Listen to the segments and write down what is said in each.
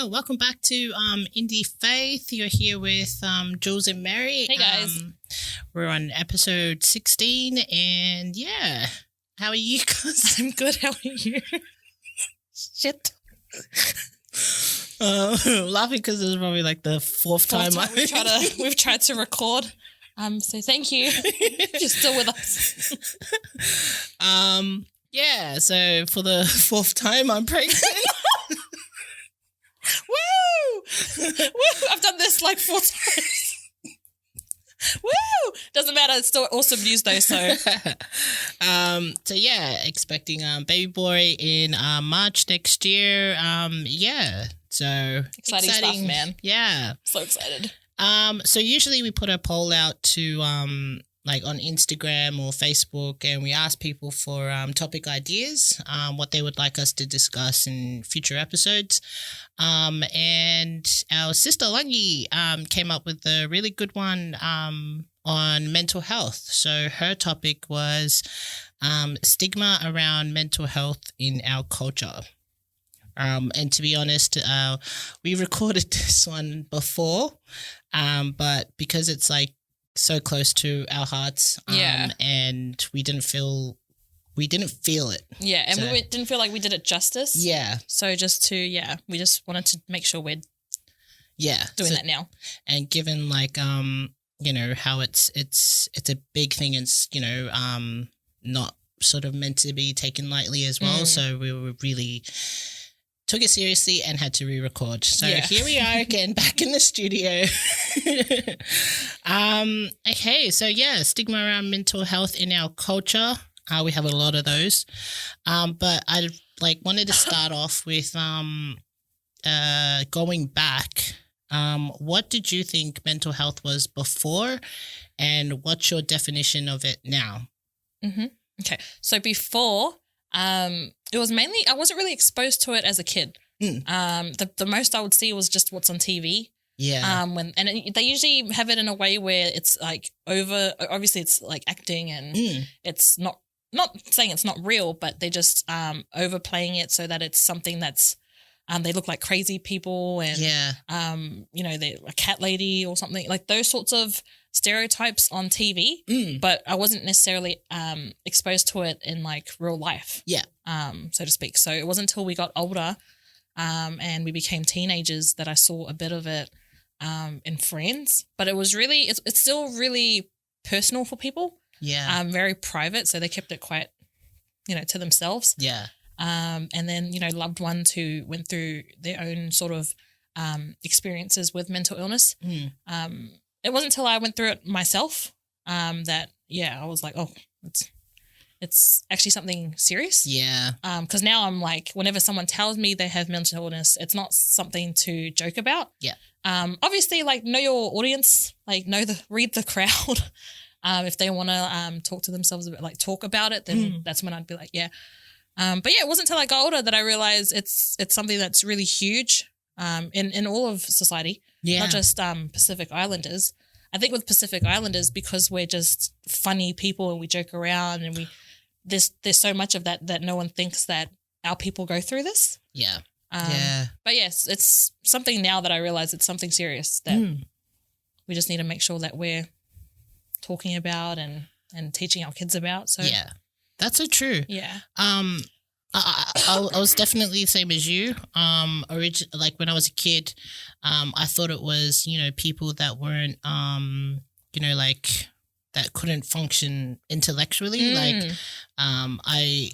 Oh, welcome back to Indie Faith. You're here with Jules and Mary. Hey, guys. We're on episode 16, and yeah. How are you guys? I'm good. How are you? Shit. Laughing because this is probably like the fourth time we've tried to record. So thank you. You're still with us. Yeah, so for the fourth time I'm pregnant. Woo! Woo! I've done this like 4 times. Woo! Doesn't matter. It's still awesome news though. So yeah, expecting baby boy in March next year. Yeah, so exciting stuff, man. Yeah, so excited. So usually we put a poll out to like on Instagram or Facebook, and we ask people for topic ideas, what they would like us to discuss in future episodes. And our sister Langi came up with a really good one on mental health. So her topic was stigma around mental health in our culture. And to be honest, we recorded this one before, but because it's like so close to our hearts, and we didn't feel it. Yeah, and we didn't feel like we did it justice. Yeah. So we just wanted to make sure we're doing that now. And given like you know how it's a big thing, it's not sort of meant to be taken lightly as well. So we were really took it seriously and had to re-record. So here we are again back in the studio. Okay, so yeah, stigma around mental health in our culture. We have a lot of those. But I wanted to start off with going back. What did you think mental health was before, and what's your definition of it now? Mm-hmm. Okay, so before, it was mainly, I wasn't really exposed to it as a kid. The most I would see was just what's on TV. Yeah. They usually have it in a way where it's like obviously it's like acting, and it's not saying it's not real, but they just overplaying it so that it's something that's they look like crazy people, and they're a cat lady or something, like those sorts of stereotypes on TV. But I wasn't necessarily exposed to it in like real life, so to speak. So it wasn't until we got older and we became teenagers that I saw a bit of it in friends. But it was really it's still really personal for people. Very private, so they kept it quite to themselves. And then loved ones who went through their own sort of experiences with mental illness. It wasn't until I went through it myself that I was like, oh, it's actually something serious. Because now I'm like, whenever someone tells me they have mental illness, it's not something to joke about. Obviously, like, know your audience, like read the crowd. If they want to talk to themselves a bit, like talk about it, then that's when I'd be like, but it wasn't until I got older that I realized it's something that's really huge in all of society, not just Pacific Islanders. I think with Pacific Islanders, because we're just funny people and we joke around, and there's so much of that no one thinks that our people go through this. But yes, it's something now that I realize it's something serious that we just need to make sure that we're talking about and teaching our kids about. So that's so true. I was definitely the same as you. Like when I was a kid, I thought it was people that weren't like that couldn't function intellectually. I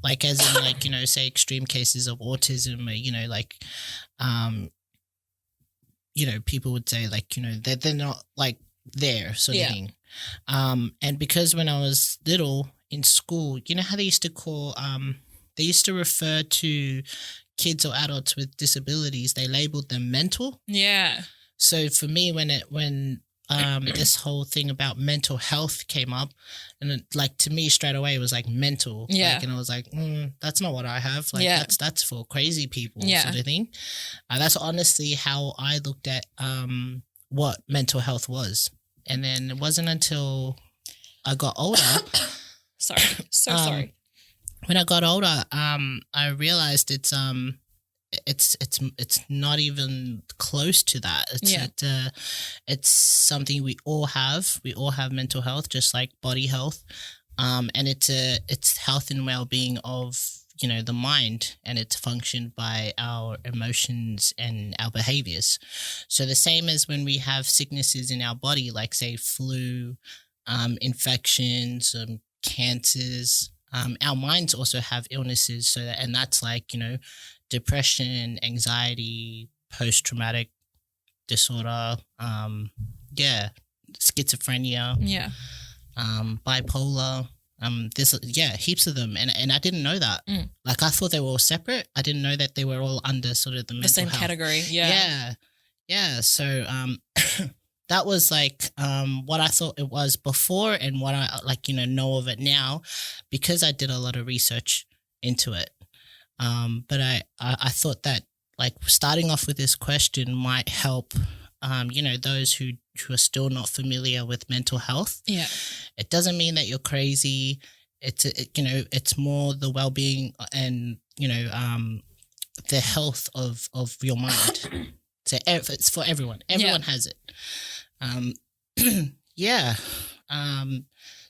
like as in like say extreme cases of autism, or like people would say like they're not like there sort of thing. And because when I was little in school, how they used to call they used to refer to kids or adults with disabilities, they labeled them mental. So for me, when this whole thing about mental health came up, and it, like to me straight away it was like mental. And I was like, that's not what I have. Like that's for crazy people sort of thing. That's honestly how I looked at what mental health was. And then it wasn't until I got older. Sorry. When I got older, I realized it's it's not even close to that. It's something we all have. We all have mental health, just like body health. And it's health and well-being of, you know, the mind, and it's functioned by our emotions and our behaviors. So the same as when we have sicknesses in our body, like say flu, infections, cancers, our minds also have illnesses. And that's like, you know, depression, anxiety, post-traumatic disorder, schizophrenia, bipolar. There's heaps of them, and I didn't know that. Like I thought they were all separate. I didn't know that they were all under sort of the mental same health category. Yeah. So that was like what I thought it was before, and what I like, you know of it now, because I did a lot of research into it. But I thought that like starting off with this question might help, you know, those who are still not familiar with mental health. Yeah. It doesn't mean that you're crazy. You know, it's more the well-being and, you know, the health of your mind. So it's for everyone. Everyone has it.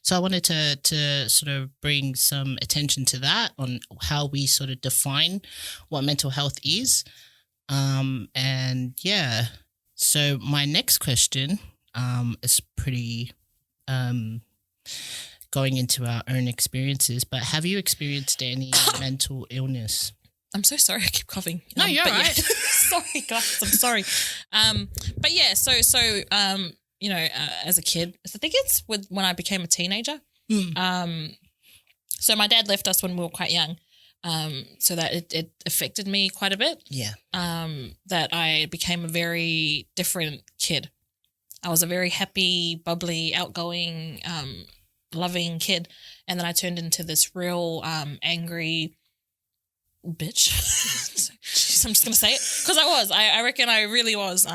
So I wanted to sort of bring some attention to that, on how we sort of define what mental health is. So my next question is pretty going into our own experiences, but have you experienced any mental illness? I'm so sorry, I keep coughing. No, you're all right. Sorry, guys, I'm sorry. But yeah, so you know, as a kid, I think it's when I became a teenager. So my dad left us when we were quite young. So that it affected me quite a bit. Yeah. That I became a very different kid. I was a very happy, bubbly, outgoing, loving kid. And then I turned into this real angry bitch. I'm just going to say it. Because I was. I reckon I really was.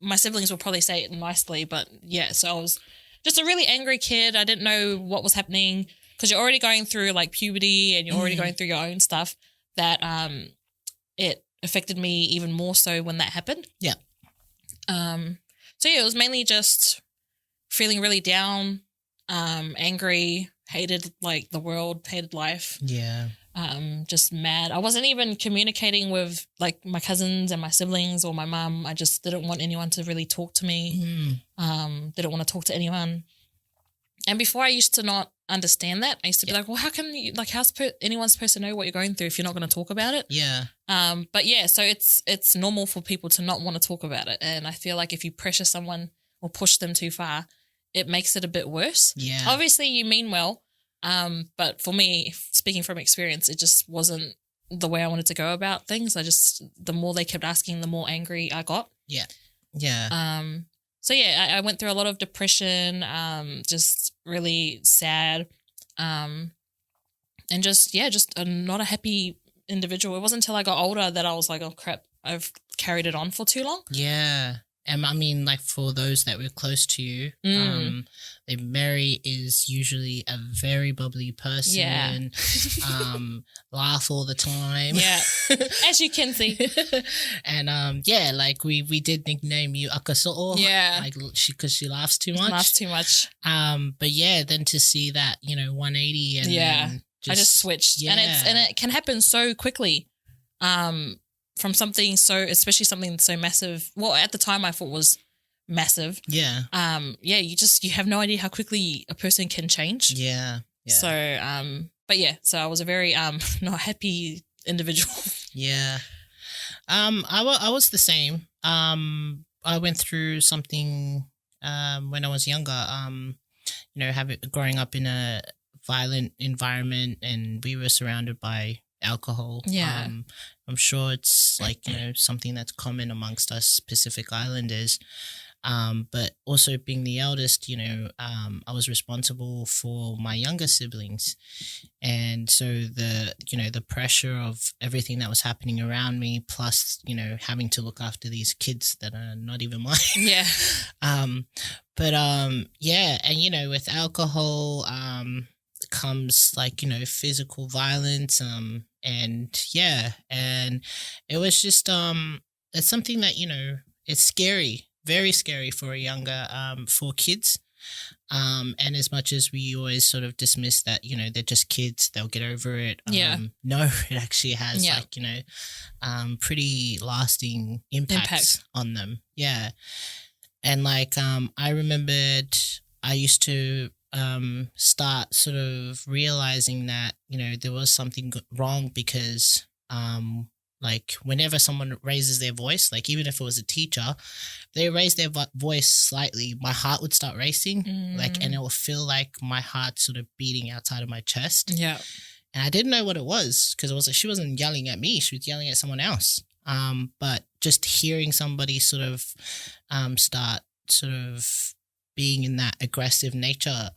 My siblings will probably say it nicely. But yeah, so I was just a really angry kid. I didn't know what was happening. Because you're already going through like puberty, and you're already going through your own stuff, that it affected me even more so when that happened. Yeah. So yeah, it was mainly just feeling really down, angry, hated like the world, hated life. Yeah. Just mad. I wasn't even communicating with like my cousins and my siblings or my mum. I just didn't want anyone to really talk to me. Didn't want to talk to anyone. And before, I used to not understand that. I used to be like, well, how can you, like, how's anyone supposed to know what you're going through if you're not going to talk about it? Yeah. But yeah, so it's normal for people to not want to talk about it. And I feel like if you pressure someone or push them too far, it makes it a bit worse. Yeah. Obviously you mean well. But for me, speaking from experience, it just wasn't the way I wanted to go about things. The more they kept asking, the more angry I got. Yeah. Yeah. So yeah, I went through a lot of depression, just really sad, and just not a happy individual. It wasn't until I got older that I was like, oh crap, I've carried it on for too long. Yeah. And I mean, like, for those that were close to you, Mary is usually a very bubbly person. Yeah. Laugh all the time. Yeah, as you can see. And like we did nickname you Akaso'o. Yeah, like because she laughs too much. Laughs too much. But yeah, then to see that, 180 and then I just switched. Yeah. And it can happen so quickly. From something especially something so massive. Well, at the time I thought was massive. Yeah. You have no idea how quickly a person can change. Yeah. So, but yeah, so I was a very not happy individual. Yeah. I was the same. I went through something when I was younger. Growing up in a violent environment, and we were surrounded by alcohol. Yeah. I'm sure it's like, something that's common amongst us Pacific Islanders. But also being the eldest, I was responsible for my younger siblings. And so the pressure of everything that was happening around me, plus, having to look after these kids that are not even mine. Yeah. And, with alcohol, comes like, physical violence. And it was just, it's something that, it's scary, very scary for a younger, for kids. And as much as we always sort of dismiss that, they're just kids, they'll get over it. No, it actually has pretty lasting impacts on them. Yeah. And like, I remembered I used to start sort of realizing that, there was something wrong because like whenever someone raises their voice, like even if it was a teacher, they raise their voice slightly, my heart would start racing, like, and it would feel like my heart sort of beating outside of my chest. Yeah. And I didn't know what it was because it was like she wasn't yelling at me, she was yelling at someone else. But just hearing somebody sort of start sort of being in that aggressive nature,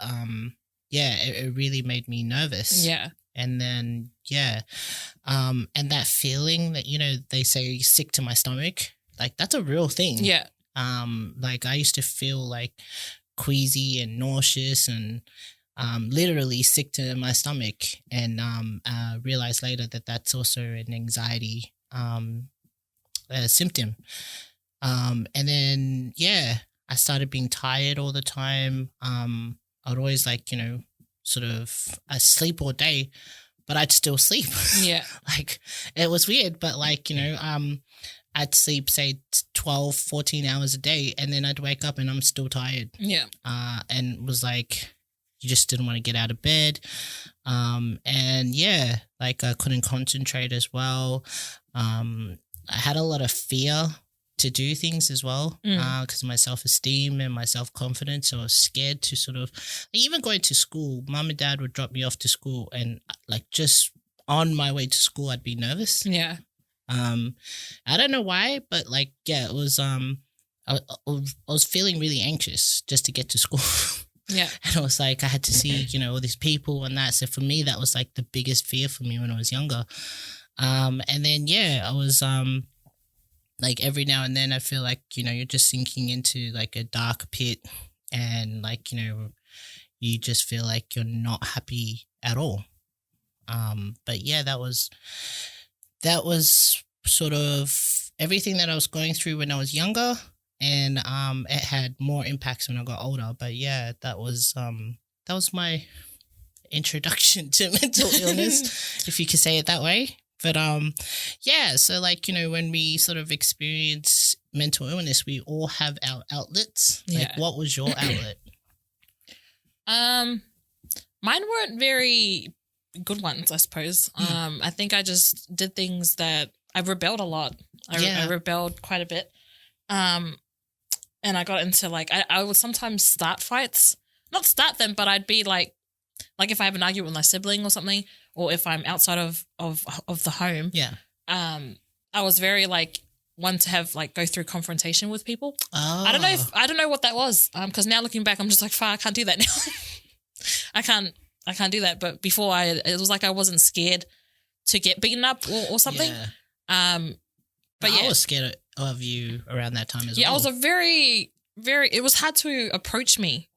it really made me nervous. Yeah. And then, and that feeling that, they say sick to my stomach, like that's a real thing. Yeah. Like I used to feel like queasy and nauseous and literally sick to my stomach, and realized later that that's also an anxiety symptom. And then, I started being tired all the time. I would always like, sort of I sleep all day, but I'd still sleep. Yeah. Like it was weird, but like, I'd sleep say 12, 14 hours a day, and then I'd wake up and I'm still tired. Yeah. And it was like, you just didn't want to get out of bed. And like I couldn't concentrate as well. I had a lot of fear to do things as well, because of my self-esteem and my self-confidence. So I was scared to sort of, even going to school, mum and dad would drop me off to school, and like just on my way to school, I'd be nervous. Yeah. I don't know why, but like, it was, I was feeling really anxious just to get to school. Yeah. And it was like, I had to see, all these people and that. So for me, that was like the biggest fear for me when I was younger. And then, I was, like every now and then I feel like, you're just sinking into like a dark pit, and like, you just feel like you're not happy at all. But that was sort of everything that I was going through when I was younger, and it had more impacts when I got older. But that was my introduction to mental illness, if you could say it that way. But so like, when we sort of experience mental illness, we all have our outlets. Like, what was your outlet? Mine weren't very good ones, I suppose. I think I just did things that I rebelled a lot. I rebelled quite a bit. And I got into like, I would sometimes start fights, not start them, but I'd be like if I have an argument with my sibling or something, or if I'm outside of the home. Yeah. I was very like one to have like go through confrontation with people. Oh. I don't know what that was. Because now looking back, I'm just like, fuck, I can't do that now. I can't do that. But before it was like I wasn't scared to get beaten up or something. Yeah. But I was scared of you around that time as well. Yeah, I was a very, very, it was hard to approach me.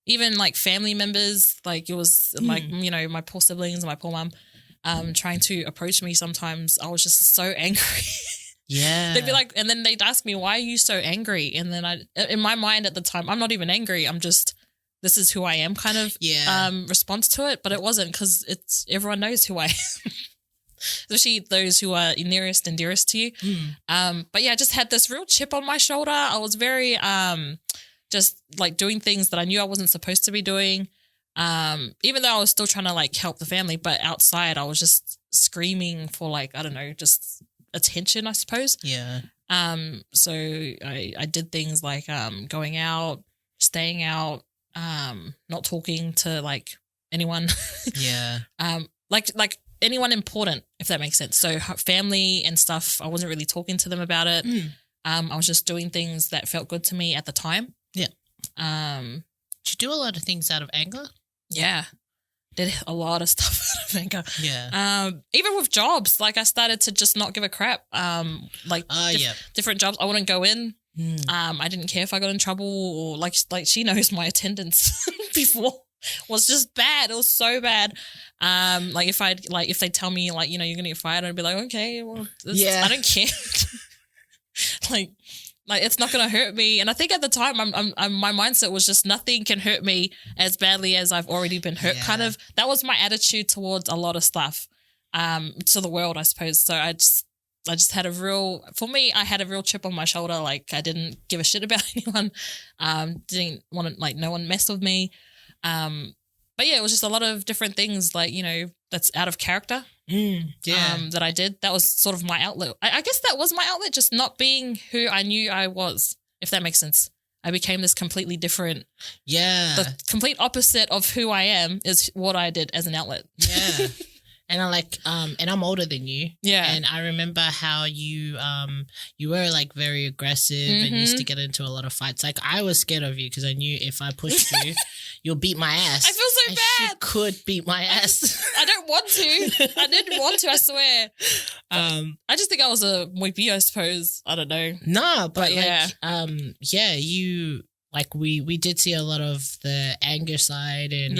Even like family members, like it was like, my poor siblings and my poor mum trying to approach me sometimes. I was just so angry. Yeah. They'd be like, and then they'd ask me, why are you so angry? And then in my mind at the time, I'm not even angry. I'm just, this is who I am kind of response to it. But it wasn't, because everyone knows who I am. Especially those who are nearest and dearest to you. But I just had this real chip on my shoulder. I was very just like doing things that I knew I wasn't supposed to be doing. Even though I was still trying to like help the family, but outside I was just screaming for like, I don't know, just attention, I suppose. Yeah. So I did things like going out, staying out, not talking to like anyone. Yeah. Like anyone important, if that makes sense. So family and stuff, I wasn't really talking to them about it. I was just doing things that felt good to me at the time. Yeah. Did you do a lot of things out of anger? Yeah. Did a lot of stuff out of anger. Yeah. Even with jobs, like I started to just not give a crap. Different jobs, I wouldn't go in. I didn't care if I got in trouble, or like she knows my attendance before. was just bad. It was so bad. Like if they tell me like, you know, you're gonna get fired, I'd be like, okay, well, I don't care. like it's not gonna hurt me. And I think at the time, my mindset was just nothing can hurt me as badly as I've already been hurt. Kind of that was my attitude towards a lot of stuff, to the world, I suppose. So I just had I had a real chip on my shoulder. Like I didn't give a shit about anyone. Didn't want to, like, no one messed with me. But yeah, it was just a lot of different things, like, you know, that's out of character. That I did. That was sort of my outlet. I guess that was my outlet, just not being who I knew I was, if that makes sense. I became this completely different. Yeah. The complete opposite of who I am is what I did as an outlet. Yeah. And and I'm older than you. Yeah. And I remember how you were like very aggressive and used to get into a lot of fights. Like I was scared of you because I knew if I pushed you, you'll beat my ass. I feel so bad. She could beat my ass. I don't want to. I didn't want to, I swear. I just think I was a weepy, I suppose. I don't know. No, but yeah. You... Like we did see a lot of the anger side and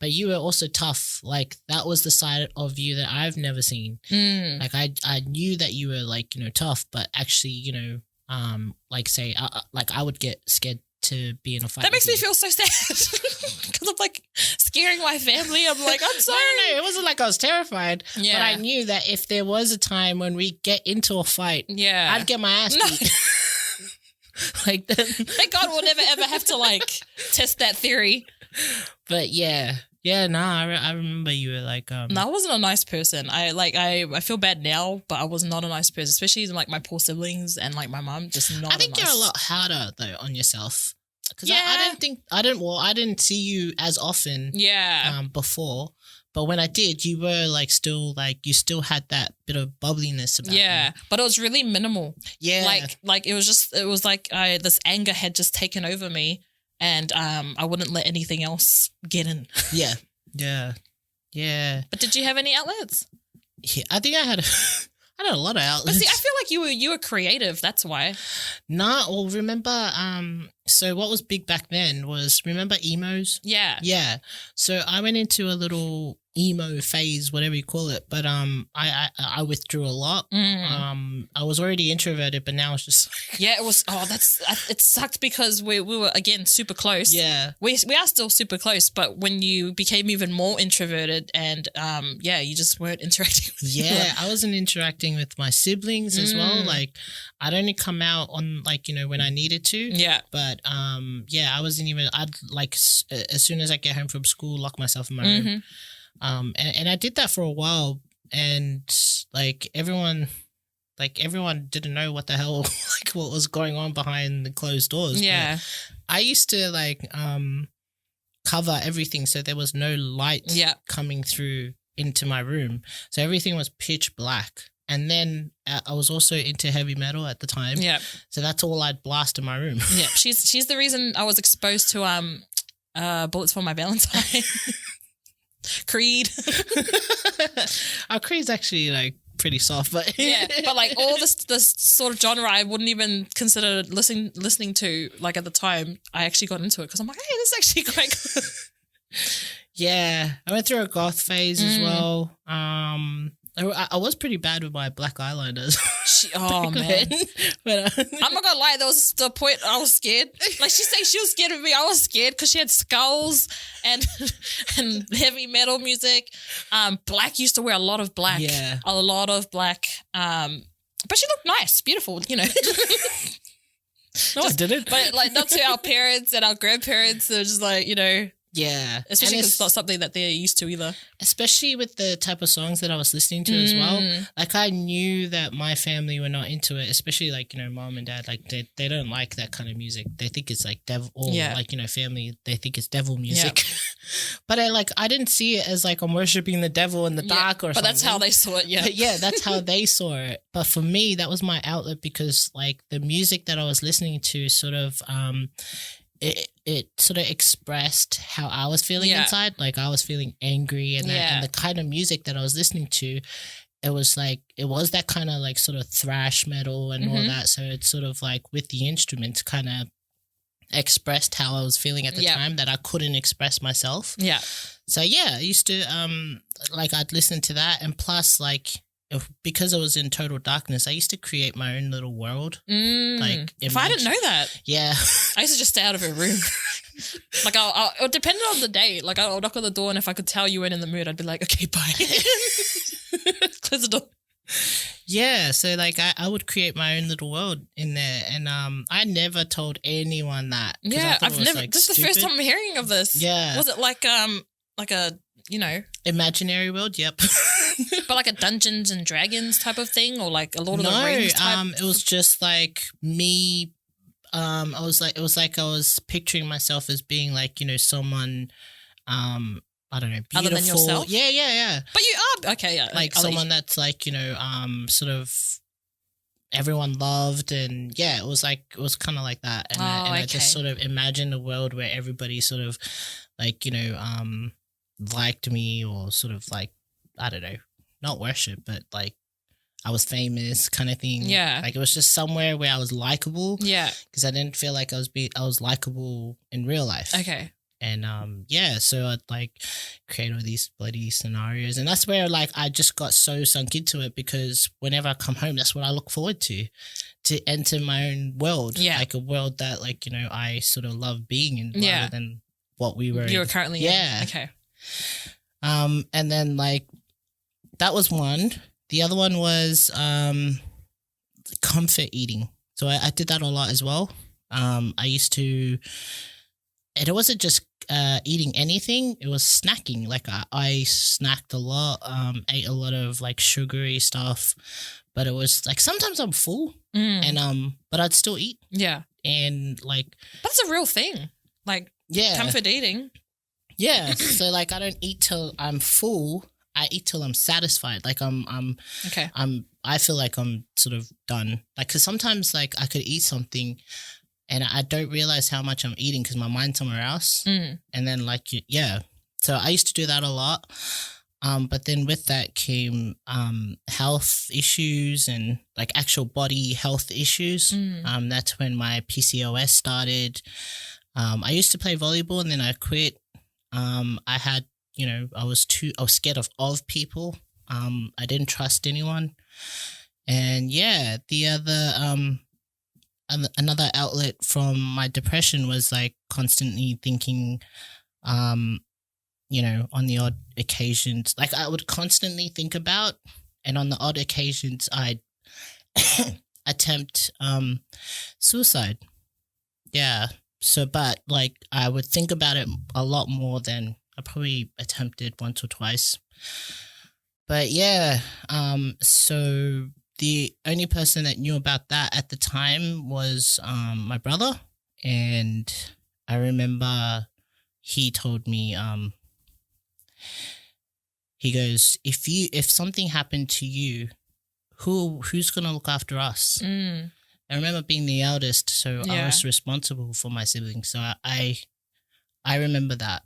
but you were also tough. Like that was the side of you that I've never seen. Like I knew that you were like, you know, tough, but actually, you know, like say like I would get scared to be in a fight. That makes me feel so sad because I'm like scaring my family. I'm like, I'm sorry. No, it wasn't like I was terrified, but I knew that if there was a time when we get into a fight, I'd get my ass beat. Like that. Thank God we'll never ever have to like test that theory. But I remember you were like No, I wasn't a nice person. I feel bad now, but I was not a nice person, especially like my poor siblings and like my mom. Just not. I think you're a lot harder though on yourself because I didn't see you as often before. But when I did, you were like still like you still had that bit of bubbliness about you. Yeah, but it was really minimal. Yeah, like it was like this anger had just taken over me, and I wouldn't let anything else get in. Yeah. But did you have any outlets? Yeah, I think I had a lot of outlets. But see, I feel like you were creative. That's why. Nah, well, remember, so what was big back then was, remember emos? Yeah. Yeah. So I went into a little emo phase, whatever you call it, but I withdrew a lot. I was already introverted, but now it's just it was it sucked because we were again super close. We are still super close, but when you became even more introverted and you just weren't interacting with anyone. I wasn't interacting with my siblings as well. Like I'd only come out on like, you know, when I needed to, but I wasn't even, I'd like as soon as I get home from school, lock myself in my room. And I did that for a while, and like everyone didn't know what the hell, like what was going on behind the closed doors. Yeah. But I used to like, cover everything. So there was no light coming through into my room. So everything was pitch black. And then I was also into heavy metal at the time. Yeah. So that's all I'd blast in my room. Yeah. She's the reason I was exposed to, Bullets for My Valentine. Creed. Creed's actually like pretty soft, but but like all this sort of genre I wouldn't even consider listening to like at the time. I actually got into it because I'm like, hey, this is actually quite good. Yeah, I went through a goth phase as well. I was pretty bad with my black eyeliners. Oh man! But I'm not gonna lie, there was the point I was scared. Like she said, she was scared of me. I was scared because she had skulls and heavy metal music. Black used to wear a lot of black. Yeah, a lot of black. But she looked nice, beautiful. You know. No, I didn't. But like not to our parents and our grandparents. They're just like, you know. Yeah. Especially because it's not something that they're used to either. Especially with the type of songs that I was listening to as well. Like I knew that my family were not into it, especially like, you know, mom and dad, like they don't like that kind of music. They think it's like devil or like, you know, family, they think it's devil music. But I didn't see it as like I'm worshiping the devil in the dark or something. But that's how they saw it, But yeah, that's how they saw it. But for me, that was my outlet because like the music that I was listening to sort of it sort of expressed how I was feeling inside. Like I was feeling angry and the kind of music that I was listening to, it was that kind of like sort of thrash metal and all that. So it's sort of like with the instruments kind of expressed how I was feeling at the time that I couldn't express myself. Yeah. So yeah, I used to like I'd listen to that, and plus like because I was in total darkness, I used to create my own little world. Like if I didn't know that, yeah, I used to just stay out of her room. Like I'll depending on the day, like I'll knock on the door, and if I could tell you weren't in the mood, I'd be like, okay, bye. Close the door. Yeah, so like I would create my own little world in there, and I never told anyone that. Yeah, I've never. Like, this is the first time I'm hearing of this. Yeah, was it like a imaginary world? Yep. But like a Dungeons and Dragons type of thing, or like a Lord of the Rings type? It was just like me. It was like I was picturing myself as being like, someone, I don't know, beautiful. Other than yourself? Yeah. But you are, okay, yeah. Like someone that's like, sort of everyone loved, and yeah, it was kind of like that. And, I just sort of imagined a world where everybody sort of like, liked me, or sort of like, I don't know, not worship, but like I was famous kind of thing. Yeah. Like it was just somewhere where I was likable. Yeah. Because I didn't feel like I was likable in real life. Okay. And so I'd like create all these bloody scenarios, and that's where like I just got so sunk into it, because whenever I come home, that's what I look forward to enter my own world. Yeah. Like a world that like, I sort of love being in rather than what we were. You were currently in. Okay. And then like that was one. The other one was comfort eating. So I did that a lot as well. I used to, and it wasn't just eating anything, it was snacking. Like I snacked a lot, ate a lot of like sugary stuff, but it was like sometimes I'm full and but I'd still eat. Yeah. And like that's a real thing. Like comfort eating. Yeah. So like I don't eat till I'm full. I eat till I'm satisfied. Like I feel like I'm sort of done. Like, cause sometimes like I could eat something and I don't realize how much I'm eating because my mind's somewhere else. And then like, so I used to do that a lot. But then with that came health issues and like actual body health issues. That's when my PCOS started. I used to play volleyball and then I quit. I had, I was scared of people. I didn't trust anyone. And yeah, the other, another outlet from my depression was like constantly thinking, on the odd occasions, like I would constantly think about, and on the odd occasions I'd attempt, suicide. Yeah. So, but like I would think about it a lot more than I probably attempted once or twice. But yeah, so the only person that knew about that at the time was my brother. And I remember he told me, he goes, if something happened to you, who's going to look after us? I remember being the eldest, so I was responsible for my siblings. So I remember that.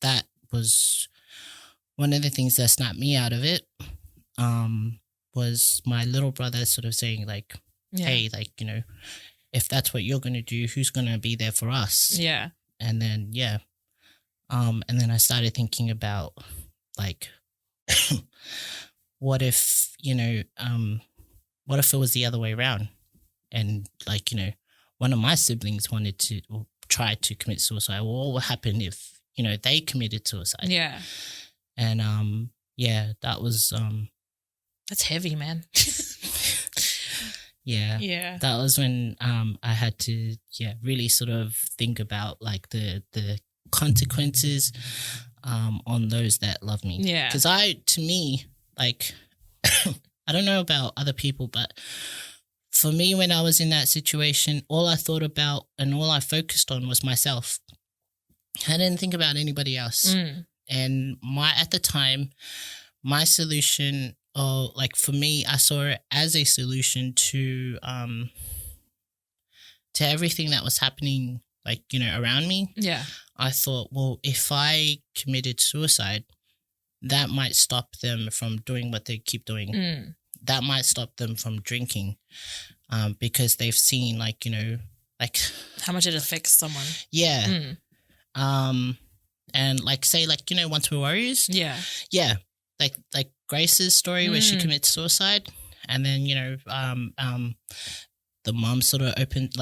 That was one of the things that snapped me out of it. Was my little brother sort of saying like, hey, like, if that's what you're going to do, who's going to be there for us? Yeah. And then, and then I started thinking about like, what if it was the other way around? And like, one of my siblings wanted to or tried to commit suicide. Well, what would happen if, they committed suicide? Yeah. And that was that's heavy, man. Yeah. That was when I had to really sort of think about like the consequences on those that love me. Yeah. Because to me, like I don't know about other people, but for me, when I was in that situation, all I thought about and all I focused on was myself. I didn't think about anybody else. And at the time, my solution, like for me, I saw it as a solution to everything that was happening, like, around me. Yeah. I thought, well, if I committed suicide, that might stop them from doing what they keep doing. That might stop them from drinking, because they've seen like, like How much it affects someone. yeah. And like say like, you know, Once We're Warriors. Yeah. Yeah. Like Grace's story where she commits suicide, and then, you know, the mom sort of opened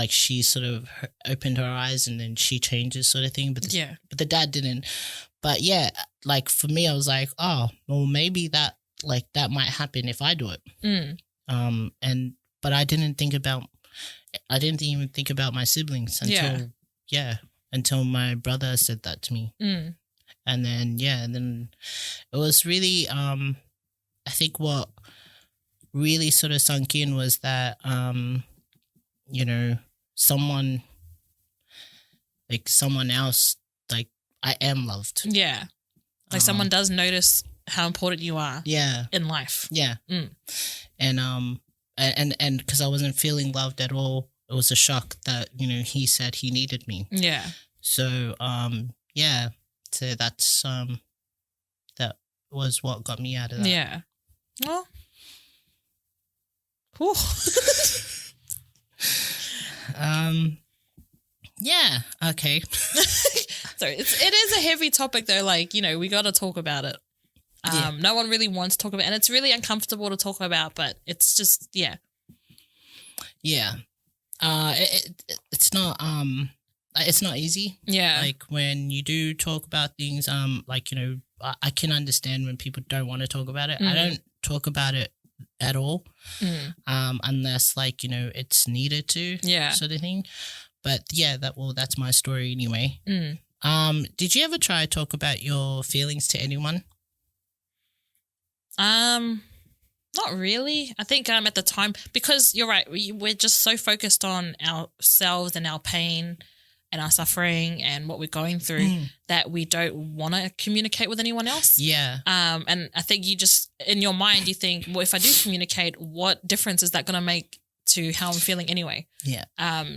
her eyes, and then she changes sort of thing. But the dad didn't. But yeah, like for me, I was like, oh, well, maybe that might happen if I do it. But I didn't even think about my siblings until my brother said that to me. And then it was really, I think what really sort of sunk in was that, you know, someone else, like, I am loved. Yeah. Like someone does notice how important you are in life. Yeah. And because I wasn't feeling loved at all, it was a shock that, you know, he said he needed me. Yeah. So, so that's, that was what got me out of that. Yeah. Well. Whew. Yeah. Okay. So it is a heavy topic though. Like, you know, we got to talk about it. No one really wants to talk about it, and it's really uncomfortable to talk about, but it's just, yeah. Yeah. It's not easy. Yeah. Like when you do talk about things, like, you know, I can understand when people don't want to talk about it. I don't talk about it at all. Unless, like, you know, it's needed to. Yeah. Sort of thing. But yeah, that's my story anyway. Did you ever try to talk about your feelings to anyone? Not really. I think at the time, because you're right, we're just so focused on ourselves and our pain and our suffering and what we're going through that we don't want to communicate with anyone else. Yeah. And I think you just, in your mind, you think, well, if I do communicate, what difference is that going to make to how I'm feeling anyway? Yeah.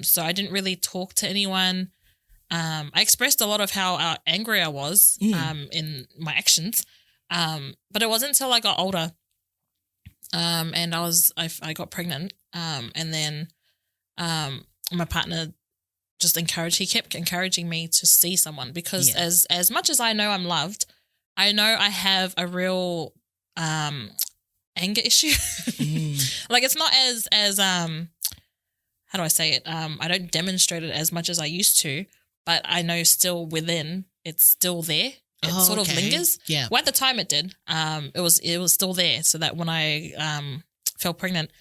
So I didn't really talk to anyone. I expressed a lot of how angry I was in my actions. But it wasn't until I got older, and I got pregnant, and then my partner just he kept encouraging me to see someone, because as much as I know I'm loved, I know I have a real anger issue. Like, it's not as how do I say it? I don't demonstrate it as much as I used to, but I know still within it's still there. It sort of lingers. Yeah. Well, at the time it did. It was still there. So that when I fell pregnant,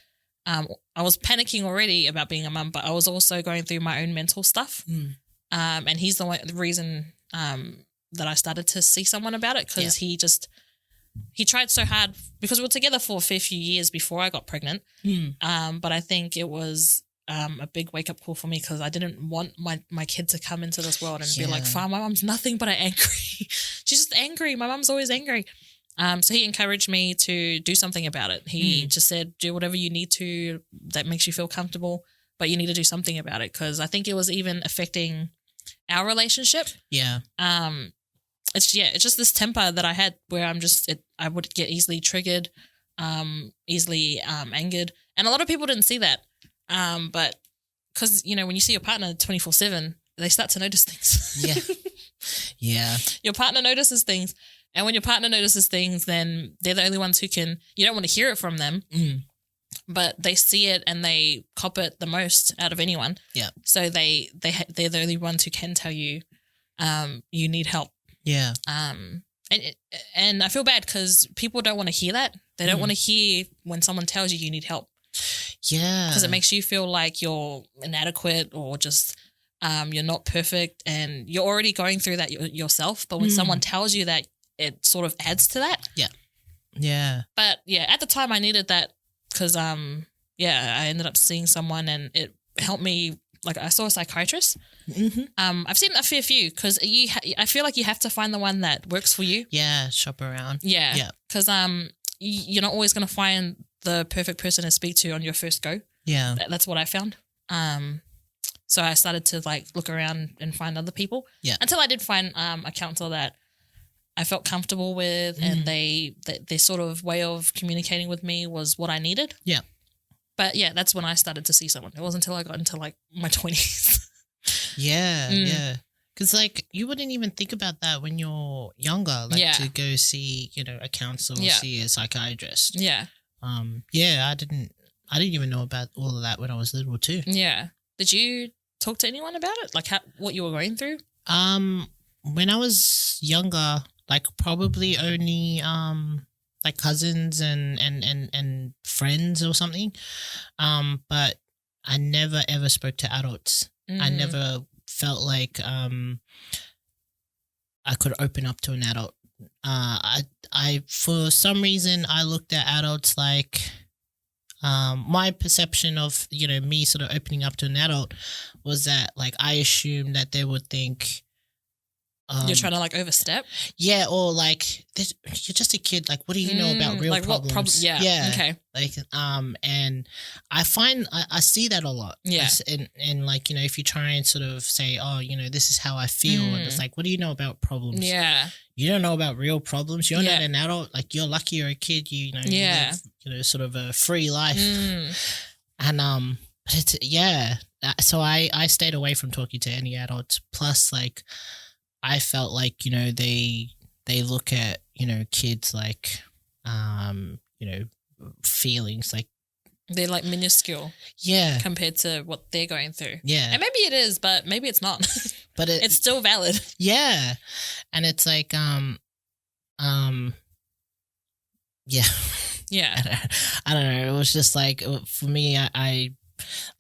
I was panicking already about being a mum, but I was also going through my own mental stuff. And he's the reason that I started to see someone about it, because he tried so hard, because we were together for a fair few years before I got pregnant. But I think it was a big wake-up call for me, because I didn't want my kid to come into this world and be like, "Fine, my mum's nothing but angry. She's just angry. My mum's always angry." So he encouraged me to do something about it. He just said, do whatever you need to that makes you feel comfortable, but you need to do something about it, because I think it was even affecting our relationship. Yeah. It's just this temper that I had where I would get easily triggered, easily angered. And a lot of people didn't see that. But because, you know, when you see your partner 24/7, they start to notice things. Yeah. Yeah. Your partner notices things. And when your partner notices things, then they're the only ones you don't want to hear it from them, but they see it and they cop it the most out of anyone. Yeah. So they're the only ones who can tell you, you need help. Yeah. And I feel bad because people don't want to hear that. They don't want to hear when someone tells you need help. Yeah. Because it makes you feel like you're inadequate, or just you're not perfect, and you're already going through that yourself. But when someone tells you that, it sort of adds to that. Yeah. Yeah. But yeah, at the time I needed that, because I ended up seeing someone and it helped me. Like, I saw a psychiatrist. I've seen a fair few, because I feel like you have to find the one that works for you. Yeah, shop around. Yeah. Yeah. Because you're not always going to find the perfect person to speak to on your first go. Yeah. That's what I found. So I started to look around and find other people. Yeah. Until I did find a counsellor that I felt comfortable with, and their sort of way of communicating with me was what I needed. Yeah. But yeah, that's when I started to see someone. It wasn't until I got into like my 20s. Yeah, yeah. Because like you wouldn't even think about that when you're younger, like to go see, you know, a counselor or see a psychiatrist. Yeah. Yeah, I didn't even know about all of that when I was little too. Yeah. Did you talk to anyone about it? Like what you were going through? When I was younger, like probably only like cousins and friends or something. But I never ever spoke to adults. I never felt like I could open up to an adult. I for some reason I looked at adults like my perception of, you know, me sort of opening up to an adult was that like I assumed that they would think you're trying to like overstep? Yeah, or like you're just a kid. Like, what do you know about real like problems? What problem? Yeah. Yeah. Okay. Like, and I find I see that a lot. Yeah. And like, you know, if you try and sort of say, oh, you know, this is how I feel, and it's like, what do you know about problems? Yeah. You don't know about real problems. You're not an adult. Like, you're lucky you're a kid. You know. You live, you know, sort of a free life. And but it's So I stayed away from talking to any adults. Plus, like, I felt like, you know, they look at, you know, kids like, you know, feelings like they're like minuscule. Yeah. Compared to what they're going through. Yeah. And maybe it is, but maybe it's not. But it's still valid. Yeah. And it's like, yeah. Yeah. I don't know. It was just like, for me, I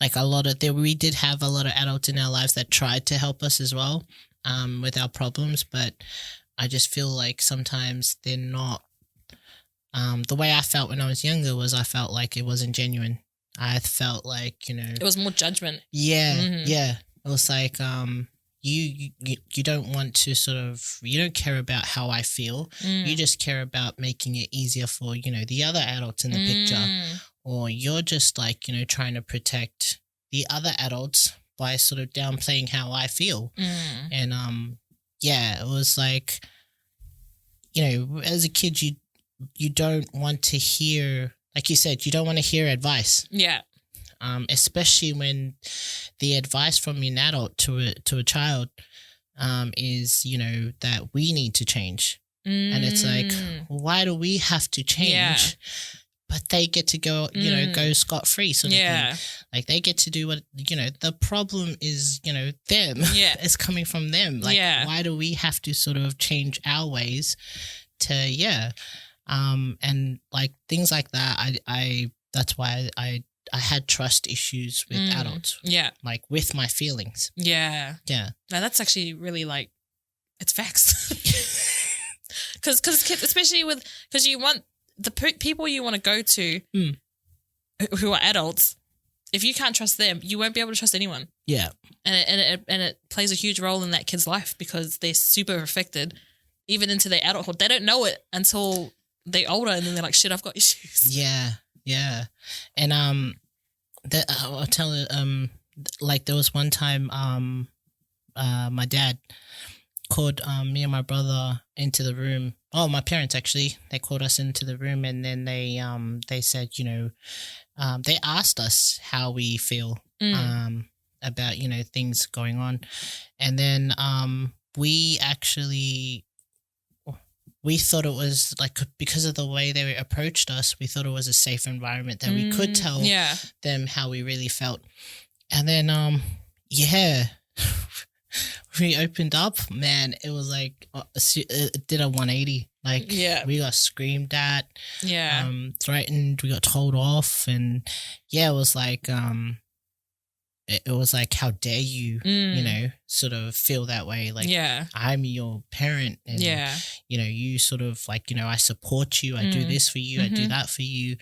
like we did have a lot of adults in our lives that tried to help us as well. With our problems, but I just feel like sometimes they're not. The way I felt when I was younger was I felt like it wasn't genuine. I felt like, you know, it was more judgment. Yeah, yeah. It was like you don't want to you don't care about how I feel. You just care about making it easier for, you know, the other adults in the picture, or you're just like, you know, trying to protect the other adults by sort of downplaying how I feel. And yeah, it was like, you know, as a kid, you don't want to hear, like you said, you don't want to hear advice. Yeah. Especially when the advice from an adult to a child is, you know, that we need to change. And it's like, why do we have to change? Yeah. But they get to go, you know, go scot-free sort of thing. Like, they get to do what, you know, the problem is, you know, them. Yeah. It's coming from them. Like, why do we have to sort of change our ways to, and like things like that, that's why I had trust issues with adults. Yeah. Like, with my feelings. Yeah. Yeah. Now, that's actually really like, it's facts. Because kids, especially because you want, the people you want to go to who are adults, if you can't trust them, you won't be able to trust anyone. Yeah. And it plays a huge role in that kid's life because they're super affected even into their adulthood. They don't know it until they're older, and then they're like, shit, I've got issues. Yeah. Yeah. And I'll tell you, like, there was one time my dad called me and my brother into the room. Oh, my parents actually, they called us into the room, and then they said, you know, they asked us how we feel about, you know, things going on. And then we thought it was like, because of the way they approached us, we thought it was a safe environment that we could tell them how we really felt. And then we opened up, man, it was like, it did a 180. Like, we got screamed at, threatened, we got told off. And it was like, how dare you, you know, sort of feel that way. Like, I'm your parent, and, you know, you sort of like, you know, I support you. I do this for you. I do that for you.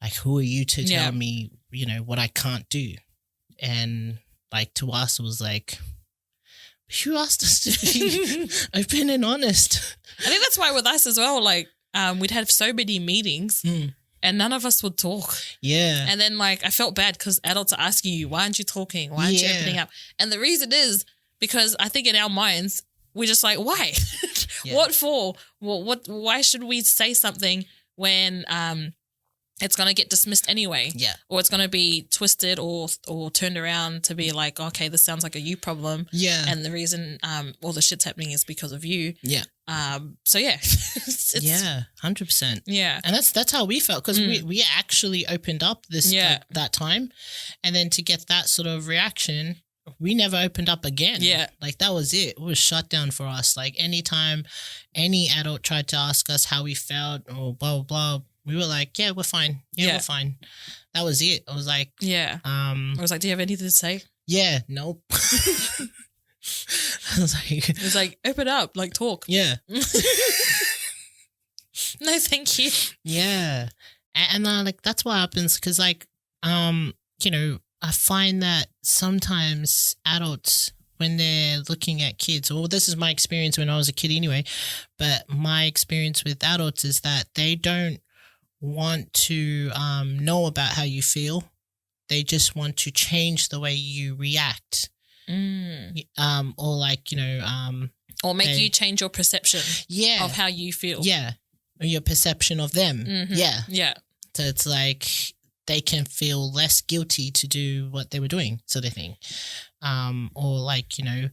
Like, who are you to tell me, you know, what I can't do? And like, to us, it was like, you asked us to be open and honest. I think that's why with us as well, like, we'd have so many meetings and none of us would talk. Yeah. And then, like, I felt bad because adults are asking you, why aren't you talking? Why aren't you opening up? And the reason is because I think in our minds, we're just like, why? What for? Why should we say something when it's going to get dismissed anyway. Yeah. Or it's going to be twisted or turned around to be like, okay, this sounds like a you problem. Yeah. And the reason all the shit's happening is because of you. Yeah. So yeah. it's, yeah, 100%. Yeah. And that's how we felt, because we actually opened up this that time. And then to get that sort of reaction, we never opened up again. Yeah. Like, that was it. It was shut down for us. Like, anytime any adult tried to ask us how we felt or blah, blah, blah, we were like, yeah, we're fine. Yeah, we're fine. That was it. I was like, I was like, do you have anything to say? Yeah, nope. I was like, it was like, open up, like, talk. Yeah. No, thank you. Yeah. And like, that's what happens, because like, you know, I find that sometimes adults, when they're looking at kids, or this is my experience when I was a kid anyway, but my experience with adults is that they don't want to know about how you feel. They just want to change the way you react. Or like, you know, or make you change your perception of how you feel. Yeah. Or your perception of them. Mm-hmm. Yeah. Yeah. So it's like they can feel less guilty to do what they were doing, sort of thing. Or like, you know,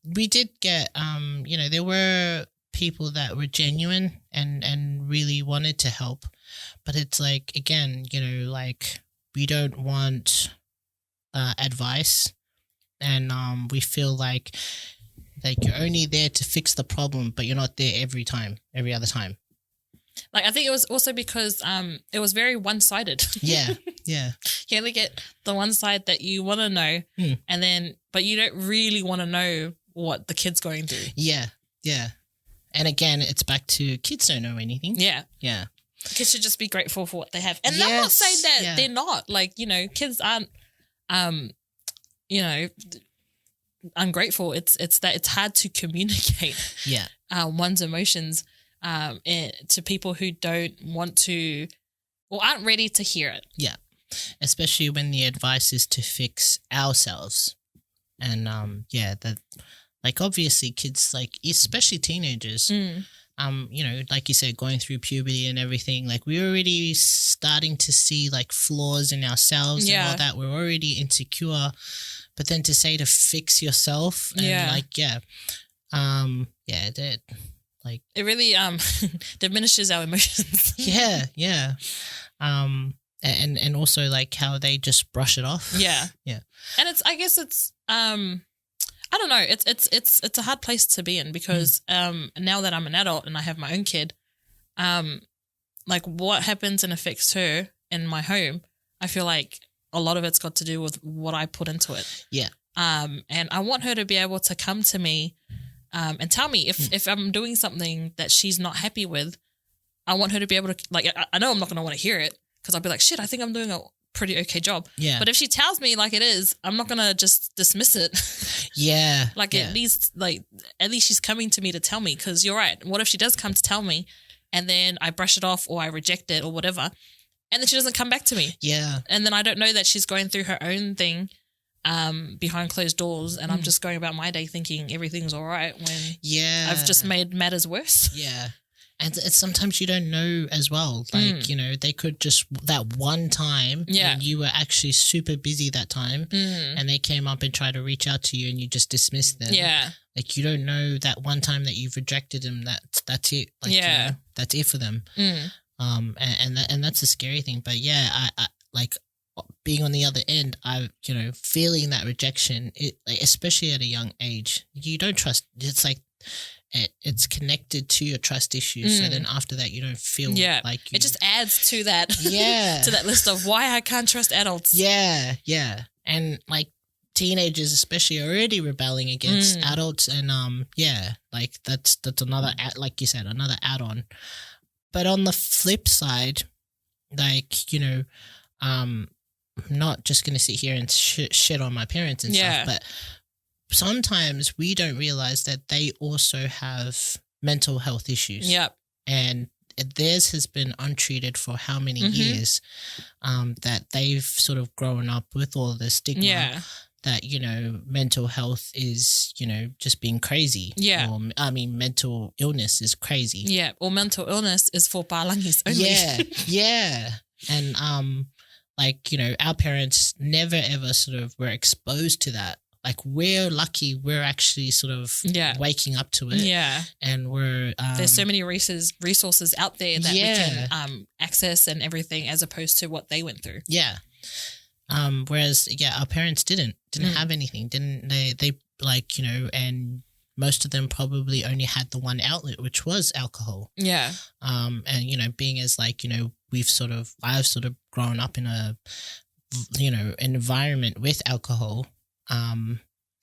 we did get, you know, there were people that were genuine and really wanted to help. But it's like, again, you know, like, we don't want advice. And we feel like you're only there to fix the problem, but you're not there every other time. Like, I think it was also because it was very one-sided. Yeah, yeah. You only get the one side that you want to know, and then, but you don't really want to know what the kid's going through. Yeah, yeah. And again, it's back to kids don't know anything. Yeah. Yeah. Kids should just be grateful for what they have. And I'm not saying that they're not. Like, you know, kids aren't, you know, ungrateful. It's that it's hard to communicate one's emotions to people who don't want to or aren't ready to hear it. Yeah. Especially when the advice is to fix ourselves. And that, like, obviously kids, like, especially teenagers, you know, like you said, going through puberty and everything, like, we're already starting to see like flaws in ourselves and all that. We're already insecure, but then to say to fix yourself and like, that, like, it really diminishes our emotions. Yeah. And also like how they just brush it off. Yeah. Yeah. And I guess it's I don't know. It's a hard place to be in, because now that I'm an adult and I have my own kid, like, what happens and affects her in my home, I feel like a lot of it's got to do with what I put into it. Yeah. And I want her to be able to come to me and tell me if I'm doing something that she's not happy with. I want her to be able to, like, I know I'm not going to want to hear it, because I'll be like, shit, I think I'm doing a pretty okay job. Yeah. But if she tells me like it is, I'm not going to just dismiss it. Yeah. Like, at least she's coming to me to tell me, because you're right. What if she does come to tell me and then I brush it off or I reject it or whatever, and then she doesn't come back to me? Yeah. And then I don't know that she's going through her own thing behind closed doors, and I'm just going about my day thinking everything's all right when I've just made matters worse. Yeah. And sometimes you don't know as well. Like, you know, they could just, that one time when you were actually super busy that time and they came up and tried to reach out to you and you just dismissed them. Yeah. Like, you don't know that one time that you've rejected them, that's it. Like, you know, that's it for them. And that's a scary thing. But yeah, I like, being on the other end, you know, feeling that rejection, like, especially at a young age, you don't trust. It's like, it's connected to your trust issues. So then after that, you don't feel like it just adds to that. Yeah. To that list of why I can't trust adults. Yeah. Yeah. And like, teenagers especially are already rebelling against adults. And like, that's another, like you said, another add-on. But on the flip side, like, you know, I'm not just going to sit here and shit on my parents and stuff, but sometimes we don't realize that they also have mental health issues. Yep. And theirs has been untreated for how many years, that they've sort of grown up with all the stigma that, you know, mental health is, you know, just being crazy. Yeah. Or, I mean, mental illness is crazy. Yeah. Or mental illness is for Palangis only. Yeah. Yeah. And, like, you know, our parents never ever sort of were exposed to that. Like, we're lucky we're actually sort of waking up to it. Yeah. And we're... there's so many resources out there that we can access and everything, as opposed to what they went through. Yeah. Whereas, our parents didn't have anything. They like, you know, and most of them probably only had the one outlet, which was alcohol. Yeah. And, you know, being as like, you know, I've sort of grown up in a, you know, environment with alcohol.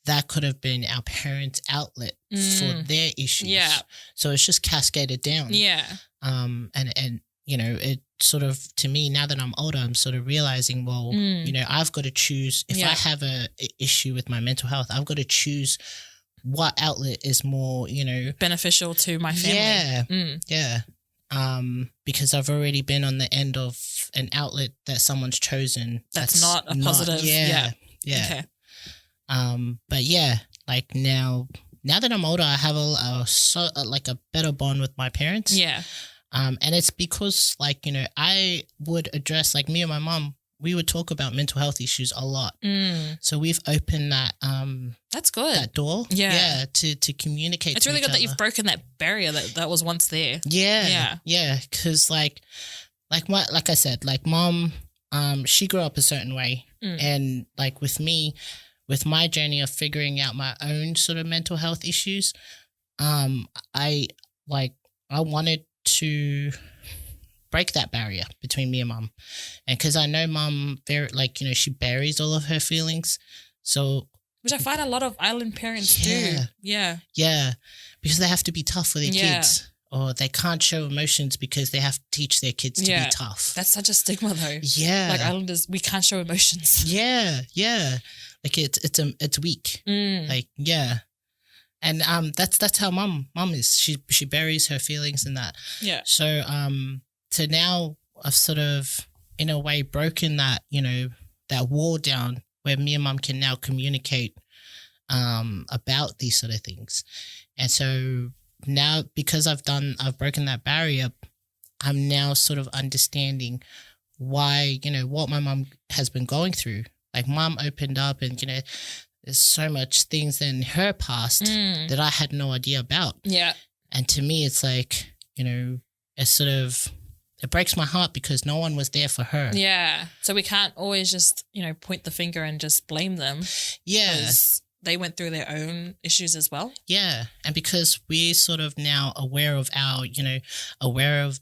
That could have been our parents' outlet for their issues. Yeah. So it's just cascaded down. Yeah. And you know, it sort of, to me, now that I'm older, I'm sort of realizing, well, you know, I've got to choose. If I have a issue with my mental health, I've got to choose what outlet is more, you know, beneficial to my family. Yeah. Because I've already been on the end of an outlet that someone's chosen. That's not a positive. Yeah. Okay. But yeah, like now that I'm older, I have a better bond with my parents. Yeah. And it's because, like, you know, I would address, like, me and my mom, we would talk about mental health issues a lot. So we've opened that that's good. That door. Yeah. To communicate. It's really good that you've broken that barrier that was once there. Yeah. Yeah. Because like I said, like, mom, she grew up a certain way. And like with me, with my journey of figuring out my own sort of mental health issues, I wanted to break that barrier between me and mum. And because I know mum very, like, you know, she buries all of her feelings. So, which I find a lot of island parents do. Yeah. Yeah. Because they have to be tough for their kids, or they can't show emotions because they have to teach their kids to be tough. That's such a stigma though. Yeah. Like, islanders, we can't show emotions. Yeah. Yeah. Like, it's weak. Like, yeah. And that's how mum is. She buries her feelings in that. Yeah. So now I've sort of, in a way, broken that, you know, that wall down where me and mum can now communicate about these sort of things. And so now, because I've broken that barrier, I'm now sort of understanding why, you know, what my mum has been going through. Like, mum opened up, and, you know, there's so much things in her past that I had no idea about. Yeah. And to me, it's like, you know, it breaks my heart because no one was there for her. Yeah. So we can't always just, you know, point the finger and just blame them. Yeah. Because they went through their own issues as well. Yeah. And because we're sort of now aware of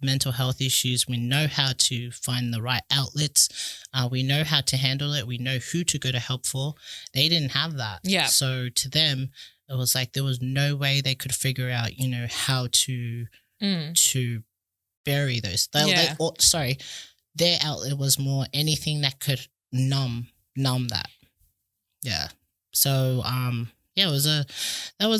mental health issues, we know how to find the right outlets. We know how to handle it. We know who to go to help for. They didn't have that. Yeah. So to them, it was like there was no way they could figure out, you know, how to bury those. Their outlet was more anything that could numb that. Yeah. So, that was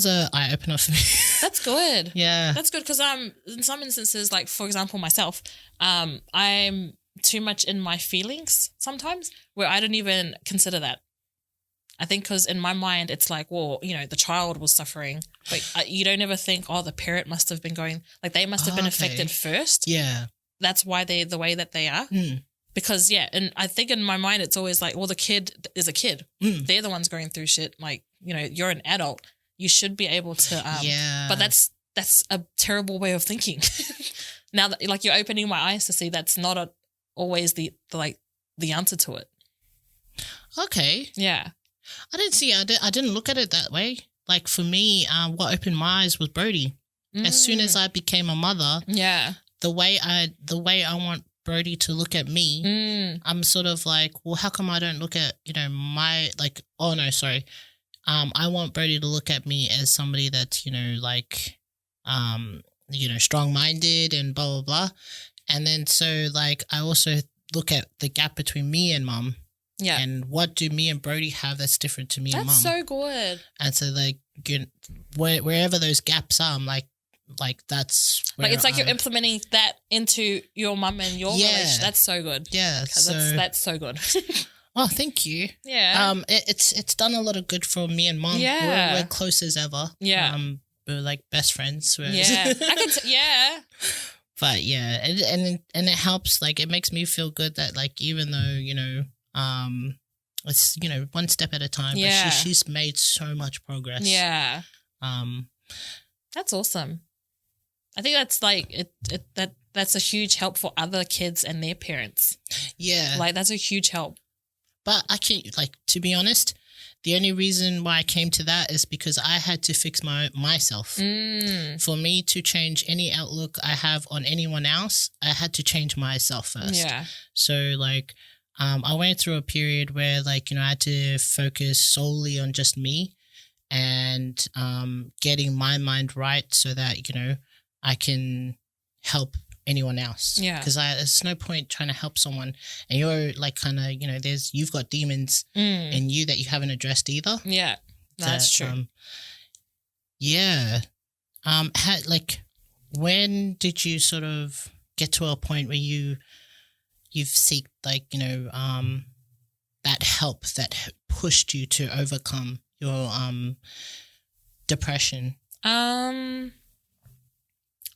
a eye opener for me. That's good. Yeah. That's good because in some instances, like, for example, myself, I'm too much in my feelings sometimes where I don't even consider that. I think because in my mind, it's like, well, you know, the child was suffering, but you don't ever think, oh, the parent must have been going, like, they must have been affected first. Yeah. That's why they're the way that they are. Because, and I think in my mind, it's always like, well, the kid is a kid. They're the ones going through shit. Like, you know, you're an adult. You should be able to. But that's a terrible way of thinking. Now that, like, you're opening my eyes to see that's not always the answer to it. Okay. Yeah. I didn't look at it that way. Like, for me, what opened my eyes was Brody. As soon as I became a mother, the way I want Brody to look at me, I'm sort of like, well, how come I don't look at, you know, my, like, oh no, sorry. I want Brody to look at me as somebody that's, you know, like, you know, strong-minded and blah, blah, blah. And then so, like, I also look at the gap between me and mum. Yeah. And what do me and Brody have that's different to me and mum? That's so good. And so, like, you know, wherever those gaps are, I'm like that's where, like, it's like you're implementing that into your mum and your relationship. That's so good. Yeah. So that's so good. Oh, thank you. Yeah. It's done a lot of good for me and Mom. Yeah. We're close as ever. Yeah. We're like best friends. Yeah. Yeah. But yeah, and it helps. Like, it makes me feel good that, like, even though it's one step at a time. Yeah. But she's made so much progress. Yeah. That's awesome. I think that's like that's a huge help for other kids and their parents. Yeah. Like, that's a huge help. But I can't, like, to be honest, the only reason why I came to that is because I had to fix myself. For me to change any outlook I have on anyone else, I had to change myself first. Yeah. So, like, I went through a period where, like, I had to focus solely on just me and getting my mind right so that, I can help anyone else. Yeah. Because there's no point trying to help someone and you're like kind of, you've got demons in you that you haven't addressed either. Yeah. That's true. Yeah. When did you sort of get to a point where you've seeked, like, that help that pushed you to overcome your depression?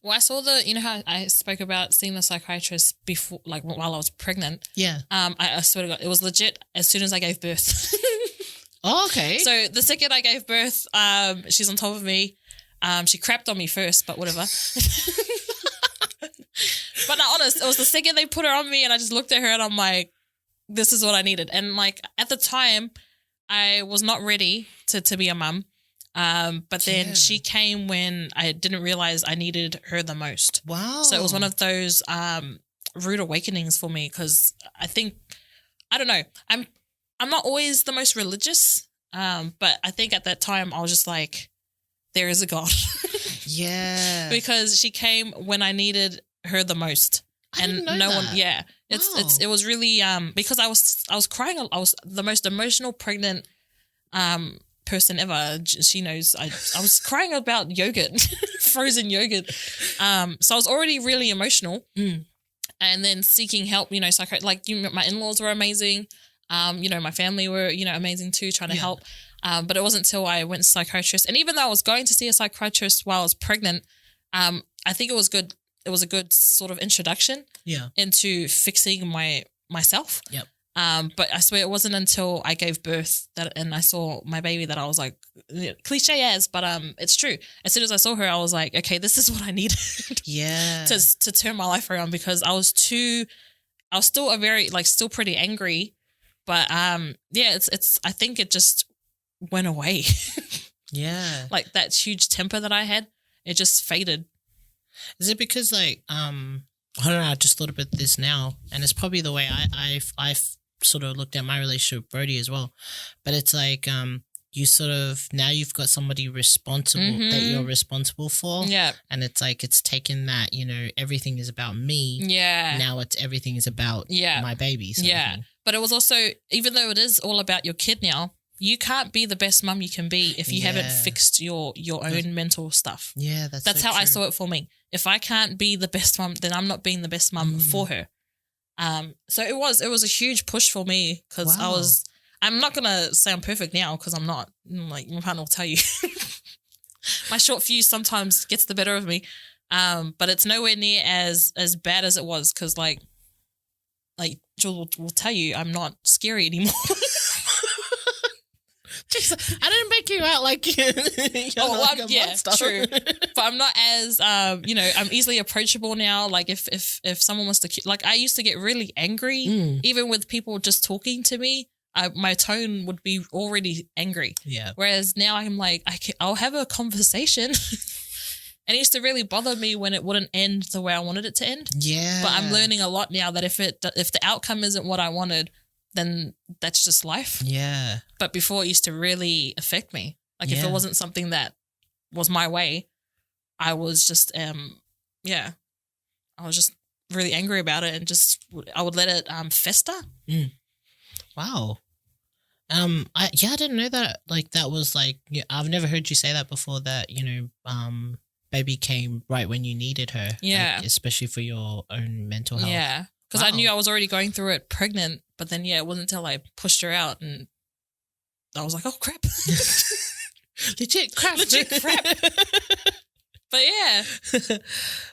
Well, I saw how I spoke about seeing the psychiatrist before, like, while I was pregnant. Yeah. I swear to God, it was legit as soon as I gave birth. Oh, okay. So the second I gave birth, she's on top of me. She crapped on me first, but whatever. But not honest, it was the second they put her on me and I just looked at her and I'm like, this is what I needed. And, like, at the time, I was not ready to be a mum. But then she came when I didn't realize I needed her the most. Wow. So it was one of those rude awakenings for me because I don't know, I'm not always the most religious, but I think at that time I was just like, there is a God. Yeah. Because she came when I needed her the most. And no one, yeah. It was really because I was crying. I was the most emotional pregnant person ever. She knows I was crying about yogurt, frozen yogurt. So I was already really emotional. And then seeking help, my in-laws were amazing. My family were, amazing too, trying to help. But it wasn't until I went to psychiatrist. And even though I was going to see a psychiatrist while I was pregnant, I think it was good. It was a good sort of introduction into fixing myself. Yep. But I swear it wasn't until I gave birth and I saw my baby that I was like, cliche as, but it's true. As soon as I saw her, I was like, okay, this is what I needed. Yeah. to turn my life around because I was still still pretty angry, but it's I think it just went away. Yeah. Like that huge temper that I had, it just faded. Is it because, like, I don't know, I just thought about this now, and it's probably the way I've sort of looked at my relationship with Brody as well. But it's like you sort of, now you've got somebody responsible that you're responsible for. Yeah. And it's like it's taken that, everything is about me. Yeah. Now everything is about my baby. Yeah. But it was also, even though it is all about your kid now, you can't be the best mum you can be if you haven't fixed your own mental stuff. Yeah, that's how true. I saw it for me. If I can't be the best mum, then I'm not being the best mum for her. So it was a huge push for me because I'm not going to say I'm perfect now because I'm not. Like, my partner will tell you. My short fuse sometimes gets the better of me. But it's nowhere near as bad as it was because, like Jules will tell you, I'm not scary anymore. Jeez, I didn't make you out like you're like a monster. True. But I'm not as I'm easily approachable now. Like if someone wants to, like, I used to get really angry even with people just talking to me. My tone would be already angry. Yeah. Whereas now I'm like, I'll have a conversation. And it used to really bother me when it wouldn't end the way I wanted it to end. Yeah. But I'm learning a lot now that if the outcome isn't what I wanted, then that's just life. Yeah. But before it used to really affect me. Like if it wasn't something that was my way, I was just, I was just really angry about it and just, I would let it fester. Mm. Wow. I didn't know that. Like that was like, I've never heard you say that before. That baby came right when you needed her. Yeah. Like, especially for your own mental health. Yeah. Because I knew I was already going through it pregnant, but then, it wasn't until I pushed her out and I was like, oh, crap. Legit crap. But yeah.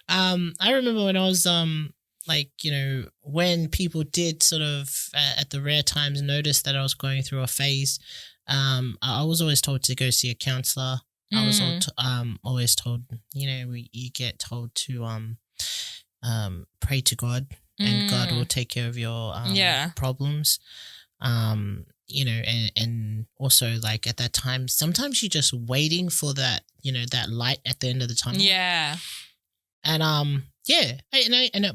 I remember when I was when people did sort of at the rare times notice that I was going through a phase, I was always told to go see a counsellor. I was always told, you get told to pray to God and God will take care of your problems. And also like at that time, sometimes you're just waiting for that, that light at the end of the tunnel. Yeah. And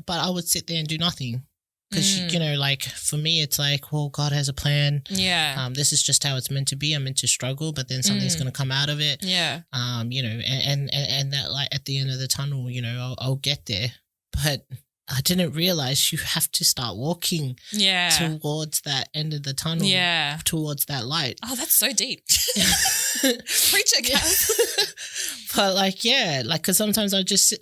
but I would sit there and do nothing because like for me, it's like, well, God has a plan. Yeah. This is just how it's meant to be. I'm meant to struggle, but then something's going to come out of it. Yeah. And that light at the end of the tunnel, I'll get there, but I didn't realize you have to start walking towards that end of the tunnel, towards that light. Oh, that's so deep. Preach it, Cass. But because sometimes I just sit